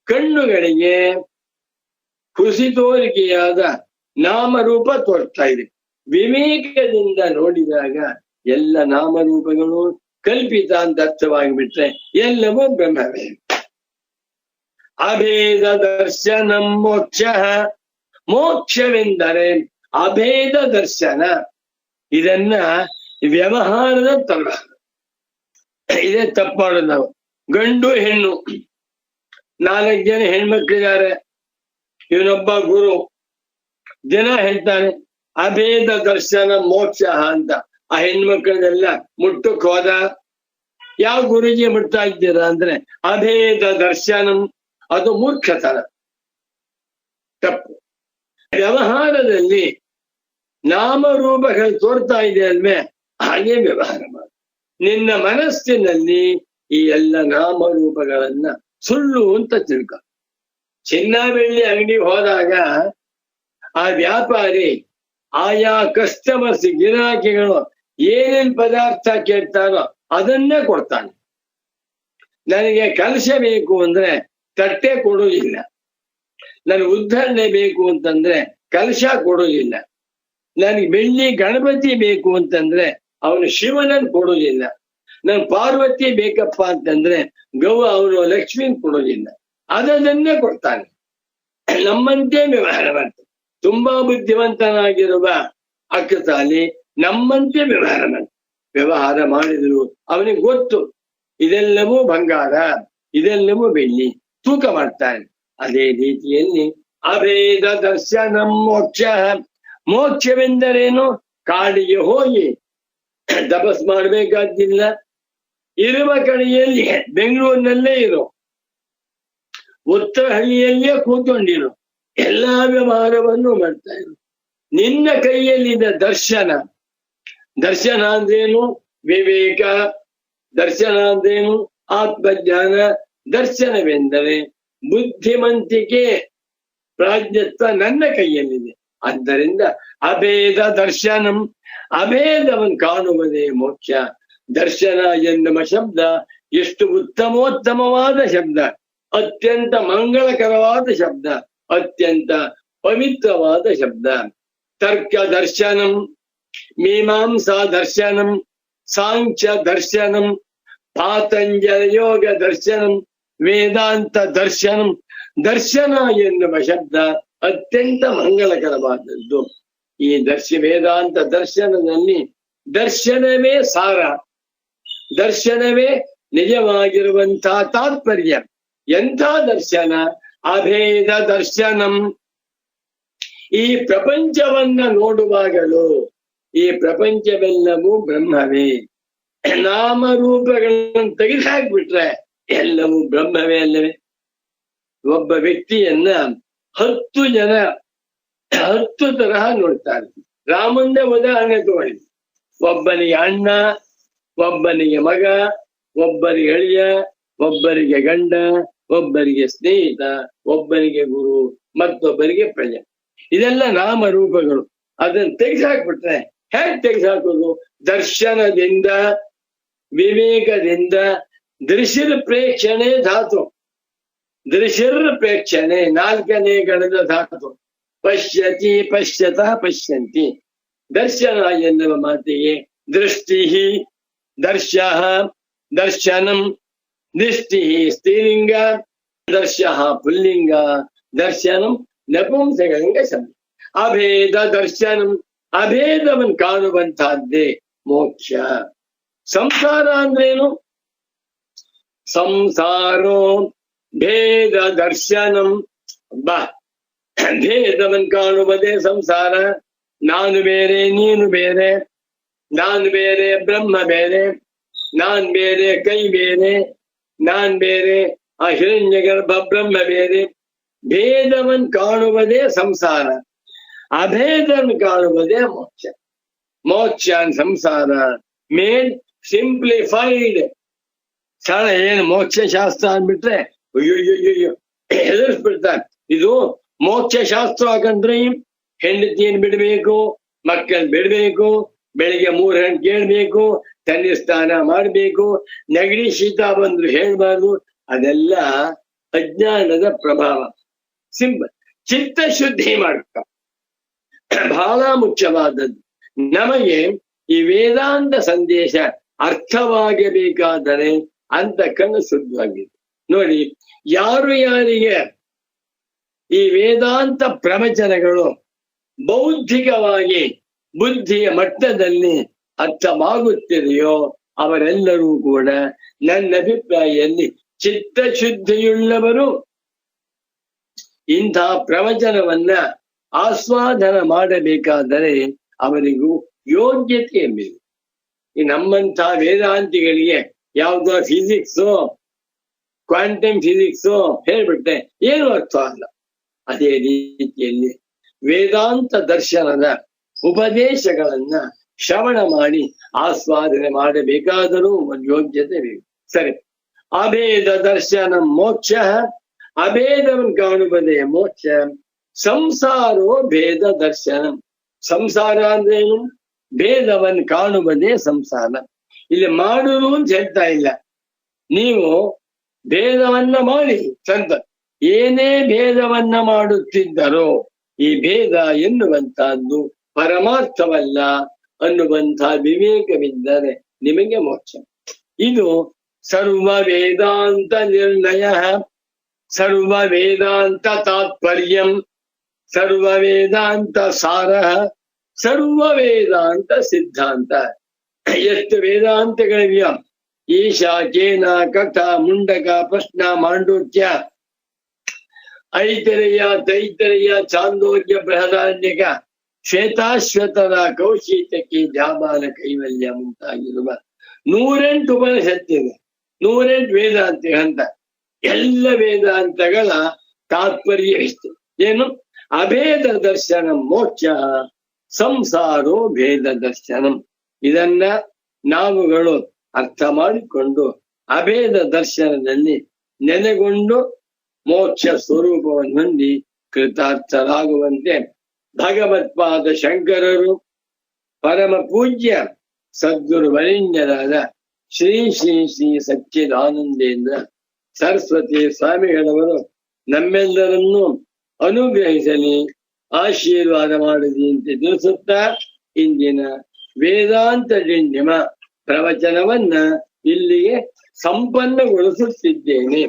ಕಣ್ಣುಗಳಿಗೆ ಹುಸಿ ತೋರಿಕೆಯಾದ ನಾಮರೂಪ ತೋರ್ತಾ ಇದೆ. ವಿವೇಕದಿಂದ ನೋಡಿದಾಗ ಎಲ್ಲ ನಾಮರೂಪಗಳು ಕಲ್ಪಿತ ಅಂತ ಅರ್ಥವಾಗಿಬಿಟ್ರೆ ಎಲ್ಲವೂ ಬ್ರಹ್ಮವೇ. ಅಭೇದ ದರ್ಶನಂ ಮೋಕ್ಷ. ಮೋಕ್ಷವೆಂದರೆ ಅಭೇದ ದರ್ಶನ. ಇದನ್ನ ವ್ಯವಹಾರದ ತರಬಾರದು. ಇದೇ ತಪ್ಪು ಮಾಡೋದು ನಾವು. ಗಂಡು ಹೆಣ್ಣು 4 ಜನ ಹೆಣ್ಮಕ್ಳಿದ್ದಾರೆ. ಇವನೊಬ್ಬ ಗುರು ದಿನ ಹೇಳ್ತಾನೆ ಅಭೇದ ದರ್ಶನ ಮೋಕ್ಷ ಅಂತ. ಆ ಹೆಣ್ಮಕ್ಳನ್ನೆಲ್ಲ ಮುಟ್ಟಕ್ ಹೋದ. ಯಾವ ಗುರುಜಿ ಮುಟ್ತಾ ಇದ್ದೀರಾ ಅಂದ್ರೆ ಅಭೇದ ದರ್ಶನಂ. ಅದು ಮೂರ್ಖತನ, ತಪ್ಪು. ವ್ಯವಹಾರದಲ್ಲಿ ನಾಮರೂಪಗಳು ತೋರ್ತಾ ಇದೆ ಅಲ್ವೇ, ಹಾಗೆ ವ್ಯವಹಾರ ಮಾಡು. ನಿನ್ನ ಮನಸ್ಸಿನಲ್ಲಿ ಈ ಎಲ್ಲ ನಾಮರೂಪಗಳನ್ನ ಸುಳ್ಳು ಅಂತ ತಿಳ್ಕೊ. ಚಿನ್ನ ಬೆಳ್ಳಿ ಅಂಗಡಿಗೆ ಹೋದಾಗ ಆ ವ್ಯಾಪಾರಿ ಆಯಾ ಕಸ್ಟಮರ್ಸ್ ಗಿರಾಕಿಗಳು ಏನೇನ್ ಪದಾರ್ಥ ಕೇಳ್ತಾರೋ ಅದನ್ನೇ ಕೊಡ್ತಾನೆ. ನನಗೆ ಕಲಶ ಬೇಕು ಅಂದ್ರೆ ತಟ್ಟೆ ಕೊಡುವುದಿಲ್ಲ. ನನಗೆ ಉದ್ಧರಣೆ ಬೇಕು ಅಂತಂದ್ರೆ ಕಲಶ ಕೊಡುವುದಿಲ್ಲ. ನನಗೆ ಬೆಳ್ಳಿ ಗಣಪತಿ ಬೇಕು ಅಂತಂದ್ರೆ ಅವನು ಶಿವನನ್ನು ಕೊಡುವುದಿಲ್ಲ. ನನ್ ಪಾರ್ವತಿ ಬೇಕಪ್ಪ ಅಂತಂದ್ರೆ ಅವನು ಲಕ್ಷ್ಮೀನ್ ಕೊಡೋದಿಲ್ಲ. ಅದನ್ನೇ ಕೊಡ್ತಾನೆ. ನಮ್ಮಂತೆ ವ್ಯವಹಾರ ಮಾಡ್ತಾನೆ. ತುಂಬಾ ಬುದ್ಧಿವಂತನಾಗಿರುವ ಅಕ್ಕಸಾಲಿ ನಮ್ಮಂತೆ ವ್ಯವಹಾರ ಮಾಡಿದ್ರು ಅವನಿಗೆ ಗೊತ್ತು ಇದೆಲ್ಲವೂ ಬಂಗಾರ, ಇದೆಲ್ಲವೂ ಬೆಳ್ಳಿ, ತೂಕ ಮಾಡ್ತಾನೆ. ಅದೇ ರೀತಿಯಲ್ಲಿ ಅಭೇದ ದರ್ಶನ ಮೋಕ್ಷ. ಮೋಕ್ಷವೆಂದರೇನು? ಕಾಡಿಗೆ ಹೋಗಿ ತಪಸ್ ಮಾಡ್ಬೇಕಾದ್ದಿಲ್ಲ. ಇರುವ ಕಡೆಯಲ್ಲಿ ಬೆಂಗಳೂರಿನಲ್ಲೇ ಇರೋ, ಉತ್ತರ ಹಳ್ಳಿಯಲ್ಲೇ ಕೂತ್ಕೊಂಡಿರು, ಎಲ್ಲಾ ವ್ಯವಹಾರವನ್ನು ಮಾಡ್ತಾ ಇರು. ನಿನ್ನ ಕೈಯಲ್ಲಿದ್ದ ದರ್ಶನ. ದರ್ಶನ ಅಂದ್ರೇನು? ವಿವೇಕ. ದರ್ಶನ ಅಂದ್ರೇನು? ಆತ್ಮಜ್ಞಾನ. ದರ್ಶನವೆಂದರೆ ಬುದ್ಧಿಮಂತಿಕೆ, ಪ್ರಾಜ್ಞತ್ವ ನನ್ನ ಕೈಯಲ್ಲಿದೆ. ಆದ್ದರಿಂದ ಅಭೇದ ದರ್ಶನಂ. ಅಭೇದವನ್ನು ಕಾಣುವುದೇ ಮೋಕ್ಷ. ದರ್ಶನ ಎನ್ನುವ ಶಬ್ದ ಎಷ್ಟು ಉತ್ತಮೋತ್ತಮವಾದ ಶಬ್ದ, ಅತ್ಯಂತ ಮಂಗಳಕರವಾದ ಶಬ್ದ, ಅತ್ಯಂತ ಪವಿತ್ರವಾದ ಶಬ್ದ. ತರ್ಕ ದರ್ಶನಂ, ಮೀಮಾಂಸಾ ದರ್ಶನಂ, ಸಾಂಖ್ಯ ದರ್ಶನಂ, ಪಾತಂಜಲ ಯೋಗ ದರ್ಶನಂ, ವೇದಾಂತ ದರ್ಶನಂ. ದರ್ಶನ ಎನ್ನುವ ಶಬ್ದ ಅತ್ಯಂತ ಮಂಗಳಕರವಾದದ್ದು. ಈ ವೇದಾಂತ ದರ್ಶನದಲ್ಲಿ ದರ್ಶನವೇ ಸಾರ, ದರ್ಶನವೇ ನಿಜವಾಗಿರುವಂತಹ ತಾತ್ಪರ್ಯ. ಎಂಥ ದರ್ಶನ? ಅಭೇದ ದರ್ಶನಂ. ಈ ಪ್ರಪಂಚವನ್ನ ನೋಡುವಾಗಲೂ ಈ ಪ್ರಪಂಚವೆಲ್ಲವೂ ಬ್ರಹ್ಮವೇ. ನಾಮರೂಪಗಳನ್ನು ತೆಗೆದುಹಾಕ್ಬಿಟ್ರೆ ಎಲ್ಲವೂ ಬ್ರಹ್ಮವೇ ಅಲ್ಲವೇ? ಒಬ್ಬ ವ್ಯಕ್ತಿಯನ್ನ 10 ಜನ 10 ತರಹ ನೋಡ್ತಾರೆ. ರಾಮಂದೇ ಉದಾಹರಣೆ ತಗೊಳ್ಳಿ. ಒಬ್ಬನಿಗೆ ಅಣ್ಣ, ಒಬ್ಬನಿಗೆ ಮಗ, ಒಬ್ಬರಿಗೆ ಅಳಿಯ, ಒಬ್ಬರಿಗೆ ಗಂಡ, ಒಬ್ಬರಿಗೆ ಸ್ನೇಹಿತ, ಒಬ್ಬರಿಗೆ ಗುರು, ಮತ್ತೊಬ್ಬರಿಗೆ ಪ್ರಜೆ. ಇದೆಲ್ಲ ನಾಮರೂಪಗಳು. ಅದನ್ನು ತೆಗೆದುಹಾಕ್ಬಿಟ್ರೆ ಹೇಗೆ ತೆಗೆದುಹಾಕೋದು? ದರ್ಶನದಿಂದ, ವಿವೇಕದಿಂದ. ದೃಶ್ಯದ ಪ್ರೇಕ್ಷಣೆ ಧಾತು. ದೃಶ್ಯರ ಪ್ರೇಕ್ಷಣೆ 4ನೇ ಗಣದ ಧಾತು. ಪಶ್ಯತಿ, ಪಶ್ಯತಃ, ಪಶ್ಯಂತಿ. ದರ್ಶನ ಎನ್ನುವ ಮಾತಿಗೆ ದೃಷ್ಟಿ, ದರ್ಶ, ದರ್ಶನಂ. ದೃಷ್ಟಿ ಸ್ತ್ರೀಲಿಂಗ, ದರ್ಶ ಪುಲ್ಲಿಂಗ, ದರ್ಶನಂ ನಪುಂಸಕಲಿಂಗ ಶಬ್ದ. ಅಭೇದ ದರ್ಶನಂ. ಅಭೇದವನ್ನು ಕಾಣುವಂತಹದ್ದೇ ಮೋಕ್ಷ. ಸಂಸಾರ ಅಂದ್ರೇನು? ಸಂಸಾರೋ ಭೇದ ದರ್ಶನಂ. ಭೇದವನ್ನು ಕಾಣುವುದೇ ಸಂಸಾರ. ನಾನು ಬೇರೆ, ನೀನು ಬೇರೆ, ನಾನು ಬೇರೆ, ಬ್ರಹ್ಮ ಬೇರೆ, ನಾನ್ ಬೇರೆ, ಕೈ ಬೇರೆ, ನಾನ್ ಬೇರೆ, ಆ ಹಿರಣ್ಯ ಗರ್ಭ ಬ್ರಹ್ಮ ಬೇರೆ. ಭೇದವನ್ನು ಕಾಣುವುದೇ ಸಂಸಾರ, ಅಭೇದವನ್ನು ಕಾಣುವುದೇ ಮೋಕ್ಷ. ಮೋಕ್ಷ ಸಂಸಾರ ಮೇಡ್ ಸಿಂಪ್ಲಿಫೈಡ್. ಸರಳ ಏನು ಮೋಕ್ಷ ಶಾಸ್ತ್ರ ಅಂದ್ಬಿಟ್ರೆ ಅಯ್ಯೋ ಹೆದರ್ಸ್ಬಿಡ್ತಾರೆ. ಇದು ಮೋಕ್ಷ ಶಾಸ್ತ್ರ ಹಾಕಂದ್ರೆ ಹೆಂಡತಿಯನ್ನು ಬಿಡಬೇಕು, ಮಕ್ಕಳನ್ನ ಬಿಡಬೇಕು, ಬೆಳಿಗ್ಗೆ 3 ಗಂಟೆ ಕೇಳ್ಬೇಕು, ತಣ್ಣೀರ್ ಸ್ನಾನ ಮಾಡ್ಬೇಕು, ನೆಗಡಿ ಶೀತ ಬಂದ್ರು ಹೇಳ್ಬಾರ್ದು. ಅದೆಲ್ಲ ಅಜ್ಞಾನದ ಪ್ರಭಾವ. ಸಿಂಪಲ್. ಚಿತ್ತ ಶುದ್ಧಿ ಮಾಡ್ಕ ಬಹಳ ಮುಖ್ಯವಾದದ್ದು. ನಮಗೆ ಈ ವೇದಾಂತ ಸಂದೇಶ ಅರ್ಥವಾಗಬೇಕಾದರೆ ಅಂತ ಕಣ್ಣು ಶುದ್ಧವಾಗಿದೆ. ನೋಡಿ, ಯಾರಿಗೆ ಈ ವೇದಾಂತ ಪ್ರವಚನಗಳು ಬೌದ್ಧಿಕವಾಗಿ ಬುದ್ಧಿಯ ಮಟ್ಟದಲ್ಲಿ ಅರ್ಥವಾಗುತ್ತಿದೆಯೋ ಅವರೆಲ್ಲರೂ ಕೂಡ ನನ್ನ ಅಭಿಪ್ರಾಯದಲ್ಲಿ ಚಿತ್ತಶುದ್ಧಿಯುಳ್ಳವರು. ಇಂಥ ಪ್ರವಚನವನ್ನ ಆಸ್ವಾದನ ಮಾಡಬೇಕಾದರೆ ಅವರಿಗೂ ಯೋಗ್ಯತೆ ಎಂಬುದು. ಈ ನಮ್ಮಂಥ ವೇದಾಂತಿಗಳಿಗೆ ಯಾವುದೋ ಫಿಸಿಕ್ಸು, ಕ್ವಾಂಟಮ್ ಫಿಸಿಕ್ಸು ಹೇಳ್ಬಿಟ್ಟೆ ಏನು ಅರ್ಥ ಅಲ್ಲ. ಅದೇ ರೀತಿಯಲ್ಲಿ ವೇದಾಂತ ದರ್ಶನದ ಉಪದೇಶಗಳನ್ನ ಶ್ರವಣ ಮಾಡಿ ಆಸ್ವಾದನೆ ಮಾಡಬೇಕಾದರೂ ಒಂದು ಯೋಗ್ಯತೆ ಬೇಕು. ಸರಿ, ಅಭೇದ ದರ್ಶನ ಮೋಕ್ಷ, ಅಭೇದವನ್ನು ಕಾಣುವುದೇ ಮೋಕ್ಷ. ಸಂಸಾರೋ ಭೇದ ದರ್ಶನ. ಸಂಸಾರ ಅಂದ್ರೇನು? ಭೇದವನ್ನು ಕಾಣುವುದೇ ಸಂಸಾರ. ಇಲ್ಲಿ ಮಾಡುವುದು ಅಂತ ಹೇಳ್ತಾ ಇಲ್ಲ. ನೀವು ಭೇದವನ್ನ ಮಾಡಿ ಸಂತ ಏನೇ ಭೇದವನ್ನ ಮಾಡುತ್ತಿದ್ದರೋ ಈ ಭೇದ ಎನ್ನುವಂತಹದ್ದು ಪರಮಾರ್ಥವಲ್ಲ ಅನ್ನುವಂತಹ ವಿವೇಕವಿದ್ದರೆ ನಿಮಗೆ ಮೋಕ್ಷ. ಇದು ಸರ್ವ ವೇದಾಂತ ನಿರ್ಣಯ, ಸರ್ವ ವೇದಾಂತ ತಾತ್ಪರ್ಯಂ, ಸರ್ವ ವೇದಾಂತ ಸಾರ, ಸರ್ವ ವೇದಾಂತ ಸಿದ್ಧಾಂತ. ಎಷ್ಟು ವೇದಾಂತಗಳಿವೆಯೋ, ಈಶಾ, ಕೇನ, ಕಠ, ಮುಂಡಕ, ಪ್ರಶ್ನ, ಮಾಂಡೂಕ್ಯ, ಐತರೇಯ, ತೈತರೇಯ, ಚಾಂದೋಗ್ಯ, ಬೃಹದಾರಣ್ಯಕ, ಶ್ವೇತಾಶ್ವತರ, ಕೌಶಿತಕಿ, ಜಾಬಾಲ, ಕೈವಲ್ಯ ಮುಂತಾಗಿರುವ 108 ಉಪನಿಷತ್ತಿದೆ, 108 ವೇದಾಂತ ಅಂತ. ಎಲ್ಲ ವೇದಾಂತಗಳ ತಾತ್ಪರ್ಯವಿಷ್ಟು ಏನು? ಅಭೇದ ದರ್ಶನ ಮೋಕ್ಷ, ಸಂಸಾರೋ ಭೇದ ದರ್ಶನಂ. ಇದನ್ನ ನಾವುಗಳು ಅರ್ಥ ಮಾಡಿಕೊಂಡು ಅಭೇದ ದರ್ಶನದಲ್ಲಿ ನೆಲೆಗೊಂಡು ಮೋಕ್ಷ ಸ್ವರೂಪವನ್ನು ಹೊಂದಿ ಕೃತಾರ್ಥರಾಗುವಂತೆ ಭಗವತ್ಪಾದ ಶಂಕರರು, ಪರಮ ಪೂಜ್ಯ ಸದ್ಗುರು ವರಿಣ್ಯರಾದ ಶ್ರೀ ಶ್ರೀ ಶ್ರೀ ಸಚ್ಚಿದಾನಂದೇಂದ್ರ ಸರಸ್ವತಿ ಸ್ವಾಮಿಗಳವರು ನಮ್ಮೆಲ್ಲರನ್ನೂ ಅನುಗ್ರಹಿಸಲಿ, ಆಶೀರ್ವಾದ ಮಾಡಲಿ ಅಂತ ತಿಳಿಸುತ್ತಾ ಇಂದಿನ ವೇದಾಂತ ಡಿಂಡಿಮ ಪ್ರವಚನವನ್ನ ಇಲ್ಲಿಗೆ ಸಂಪನ್ನಗೊಳಿಸುತ್ತಿದ್ದೇನೆ.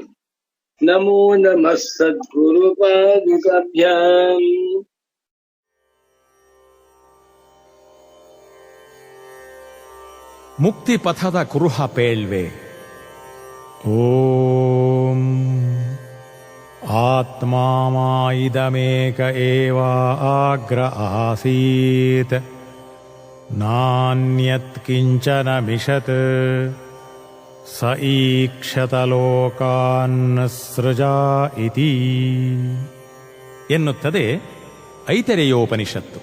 ನಮೋ ನಮಃ ಸದ್ಗುರು ಪಾದುಕಾಭ್ಯಾಂ. ಮುಕ್ತಿ ಪಥದ ಕುರುಹ ಪೇಳ್ವೆ. ಓಂ ಆತ್ಮಾಮಾಯಿದಮೇಕ ಏವ ಆಗ್ರ ಆಸೀತ್ ನಾನ್ಯತ್ ಕಿಂಚನ ಮಿಷತ್ ಸ ಈಕ್ಷತ ಲೋಕಾನ್ ಸೃಜಾ ಇತಿ ಎನ್ನುತ್ತದೆ ಐತರೇಯೋಪನಿಷತ್ತು.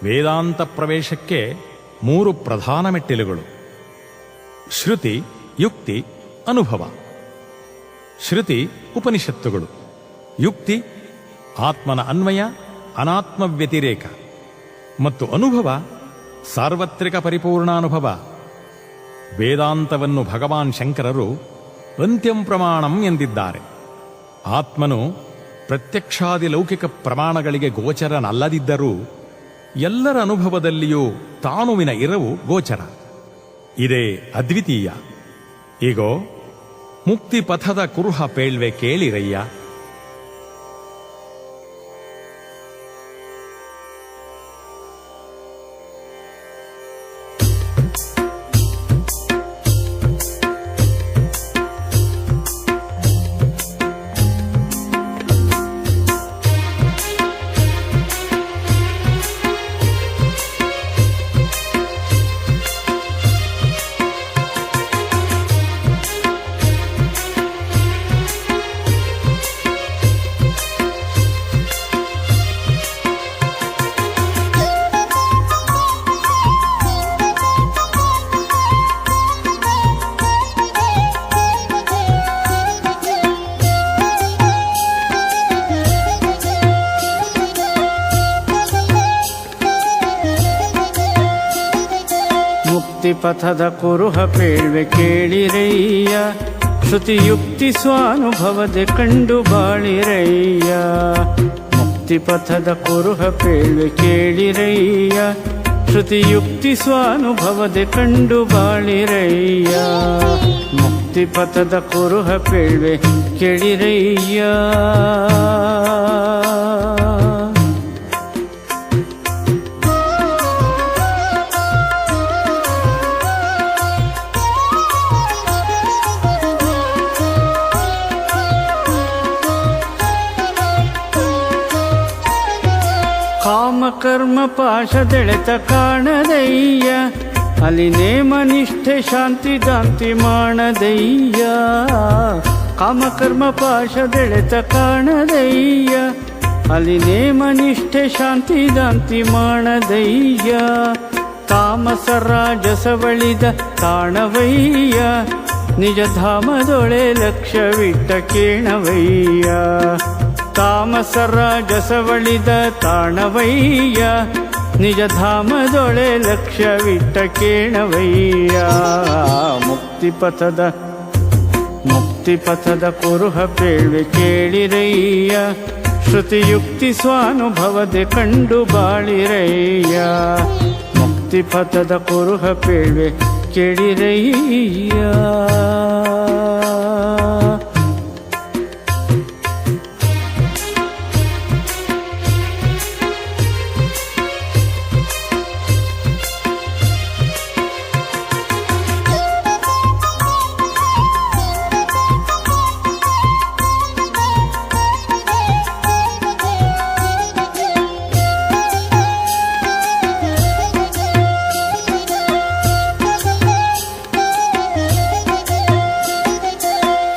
ವೇದಾಂತ ಪ್ರವೇಶಕ್ಕೆ 3 ಪ್ರಧಾನ ಮೆಟ್ಟಿಲುಗಳು: ಶ್ರುತಿ, ಯುಕ್ತಿ, ಅನುಭವ. ಶ್ರುತಿ ಉಪನಿಷತ್ತುಗಳು, ಯುಕ್ತಿ ಆತ್ಮನ ಅನ್ವಯ, ಅನಾತ್ಮ ವ್ಯತಿರೇಕ, ಮತ್ತು ಅನುಭವ ಸಾರ್ವತ್ರಿಕ ಪರಿಪೂರ್ಣಾನುಭವ. ವೇದಾಂತವನ್ನು ಭಗವಾನ್ ಶಂಕರರು ಅಂತ್ಯಂ ಪ್ರಮಾಣಂ ಎಂದಿದ್ದಾರೆ. ಆತ್ಮನು ಪ್ರತ್ಯಕ್ಷಾದಿ ಲೌಕಿಕ ಪ್ರಮಾಣಗಳಿಗೆ ಗೋಚರನಲ್ಲದಿದ್ದರೂ ಎಲ್ಲರ ಅನುಭವದಲ್ಲಿಯೂ ತಾನುವಿನ ಇರವು ಗೋಚರ. ಇದೇ ಅದ್ವಿತೀಯ. ಈಗೋ ಮುಕ್ತಿ ಪಥದ ಕುರುಹ ಪೇಳ್ವೆ ಕೇಳಿರಯ್ಯ. ಮುಕ್ತಿಪಥದ ಕುರುಹ ಪೇಳ್ವೆ ಕೇಳಿರಯ್ಯ, ಶ್ರುತಿಯುಕ್ತಿ ಸ್ವಾನುಭವದೆ ಕಂಡು ಬಾಳಿರಯ್ಯ. ಮುಕ್ತಿಪಥದ ಕುರುಹ ಪೇಳ್ವೆ ಕೇಳಿರಯ್ಯ, ಶ್ರುತಿಯುಕ್ತಿ ಸ್ವಾನುಭವದೆ ಕಂಡು ಬಾಳಿರಯ್ಯ. ಮುಕ್ತಿಪಥದ ಕುರುಹ ಪೇಳ್ವೆ ಕೇಳಿರಯ್ಯ. ಕಾಮಕರ್ಮ ಪಾಶದೆಳೆತ ಕಾಣದಯ್ಯ, ಅಲ್ಲಿ ನೇಮ ನಿಷ್ಠೆ ಶಾಂತಿ ದಾಂತಿ ಮಾಡದಯ್ಯ. ಕಾಮಕರ್ಮ ಪಾಶದೆಳೆತ ಕಾಣದಯ್ಯ, ಅಲ್ಲಿ ನೇಮ ನಿಷ್ಠೆ ಶಾಂತಿ ದಾಂತಿ ಮಾಡದಯ್ಯ. ತಾಮಸ ರಾಜಸವಳಿದ ತಾಣವಯ್ಯ, ನಿಜ ಧಾಮದೊಳೆ ಲಕ್ಷ್ಯವಿಟ್ಟ ಕೇಣವಯ್ಯ. ತಾಮಸ ರಾಜಸವಳಿದ ತಾಣವಯ್ಯ, ನಿಜ ಧಾಮದೊಳೆ ಲಕ್ಷ್ಯವಿಟ್ಟ ಕೇಣವಯ್ಯ. ಮುಕ್ತಿಪಥದ ಕುರುಹ ಪೇಳ್ವೆ ಕೇಳಿರಯ್ಯ, ಶ್ರುತಿಯುಕ್ತಿ ಸ್ವಾನುಭವದೆ ಕಂಡು ಬಾಳಿರಯ್ಯ. ಮುಕ್ತಿಪಥದ ಕುರುಹ ಪೇಳ್ವೆ ಕೇಳಿರಯ್ಯ.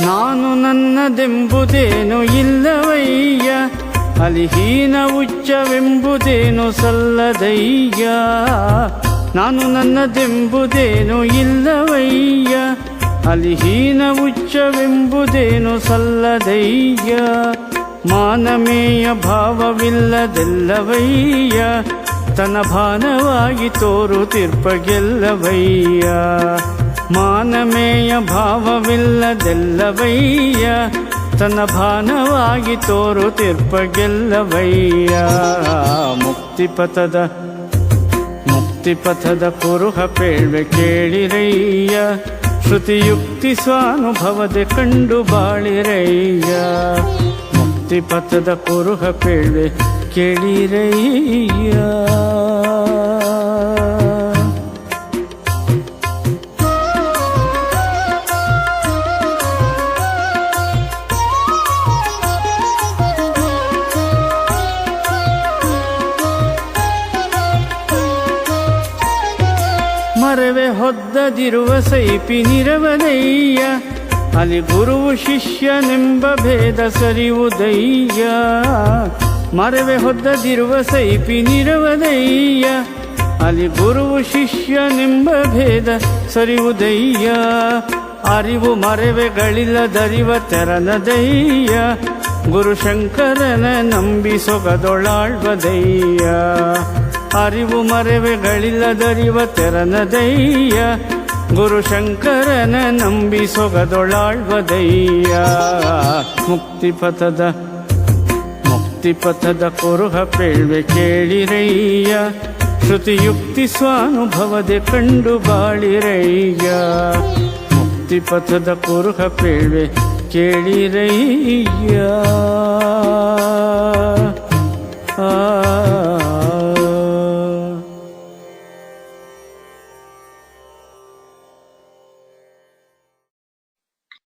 ನಾನು ನನ್ನದೆಂಬುದೇನು ಇಲ್ಲವಯ್ಯ, ಅಲಿಹೀನ ಉಚ್ಚವೆಂಬುದೇನು ಸಲ್ಲದಯ್ಯ. ನಾನು ನನ್ನದೆಂಬುದೇನು ಇಲ್ಲವಯ್ಯ, ಅಲಿಹೀನ ಉಚ್ಚವೆಂಬುದೇನು ಸಲ್ಲದಯ್ಯ. ಮಾನಮೇಯ ಭಾವವಿಲ್ಲದೆಲ್ಲವಯ್ಯ, ತನ ಭಾನವಾಗಿ ತೋರುತ್ತಿರ್ಪಗೆಲ್ಲವಯ್ಯ. ಮಾನಮೇಯ ಭಾವವಿಲ್ಲದೆಲ್ಲವಯ್ಯ, ತನ್ನ ಭಾನವಾಗಿ ತೋರುತ್ತಿರ್ಪಗೆಲ್ಲವಯ್ಯ. ಮುಕ್ತಿಪಥದ ಕುರುಹ ಪೇಳ್ವೆ ಕೇಳಿರಯ್ಯ, ಶ್ರುತಿಯುಕ್ತಿ ಸ್ವಾನುಭವದೆ ಕಂಡು ಬಾಳಿರಯ್ಯ. ಮುಕ್ತಿಪಥದ ಕುರುಹ ಪೇಳ್ವೆ ಕೇಳಿರಯ್ಯ. ಮರವೆ ಹೊದ್ದದಿರುವ ಸೈಪಿ ನಿರವದಯ್ಯ, ಅಲ್ಲಿ ಗುರುವು ಶಿಷ್ಯನೆಂಬ ಭೇದ ಸರಿಯುವುದಯ್ಯ. ಮರವೆ ಹೊದ್ದದಿರುವ ಸೈಪಿ ನಿರವದಯ್ಯ, ಅಲ್ಲಿ ಗುರುವು ಶಿಷ್ಯನೆಂಬ ಭೇದ ಸರಿಯುವುದಯ್ಯ. ಅರಿವು ಮರವೆಗಳಿಲ್ಲದರಿವ ತೆರನದಯ್ಯ, ಗುರುಶಂಕರನ ನಂಬಿ ಸೊಗದೊಳಾಳ್ವದಯ್ಯ. ಅರಿವು ಮರೆವೆಗಳಿಲ್ಲದರಿವ ತೆರನದಯ್ಯ, ಗುರುಶಂಕರನ ನಂಬಿ ಸೊಗದೊಳಾಳ್ವದಯ್ಯ. ಮುಕ್ತಿಪಥದ ಕುರುಹ ಪೇಳ್ವೆ ಕೇಳಿರಯ್ಯ, ಶ್ರುತಿಯುಕ್ತಿ ಸ್ವಾನುಭವದೆ ಕಂಡು ಬಾಳಿರಯ್ಯ. ಮುಕ್ತಿಪಥದ ಕುರುಹ ಪೇಳ್ವೆ ಕೇಳಿರಯ್ಯ.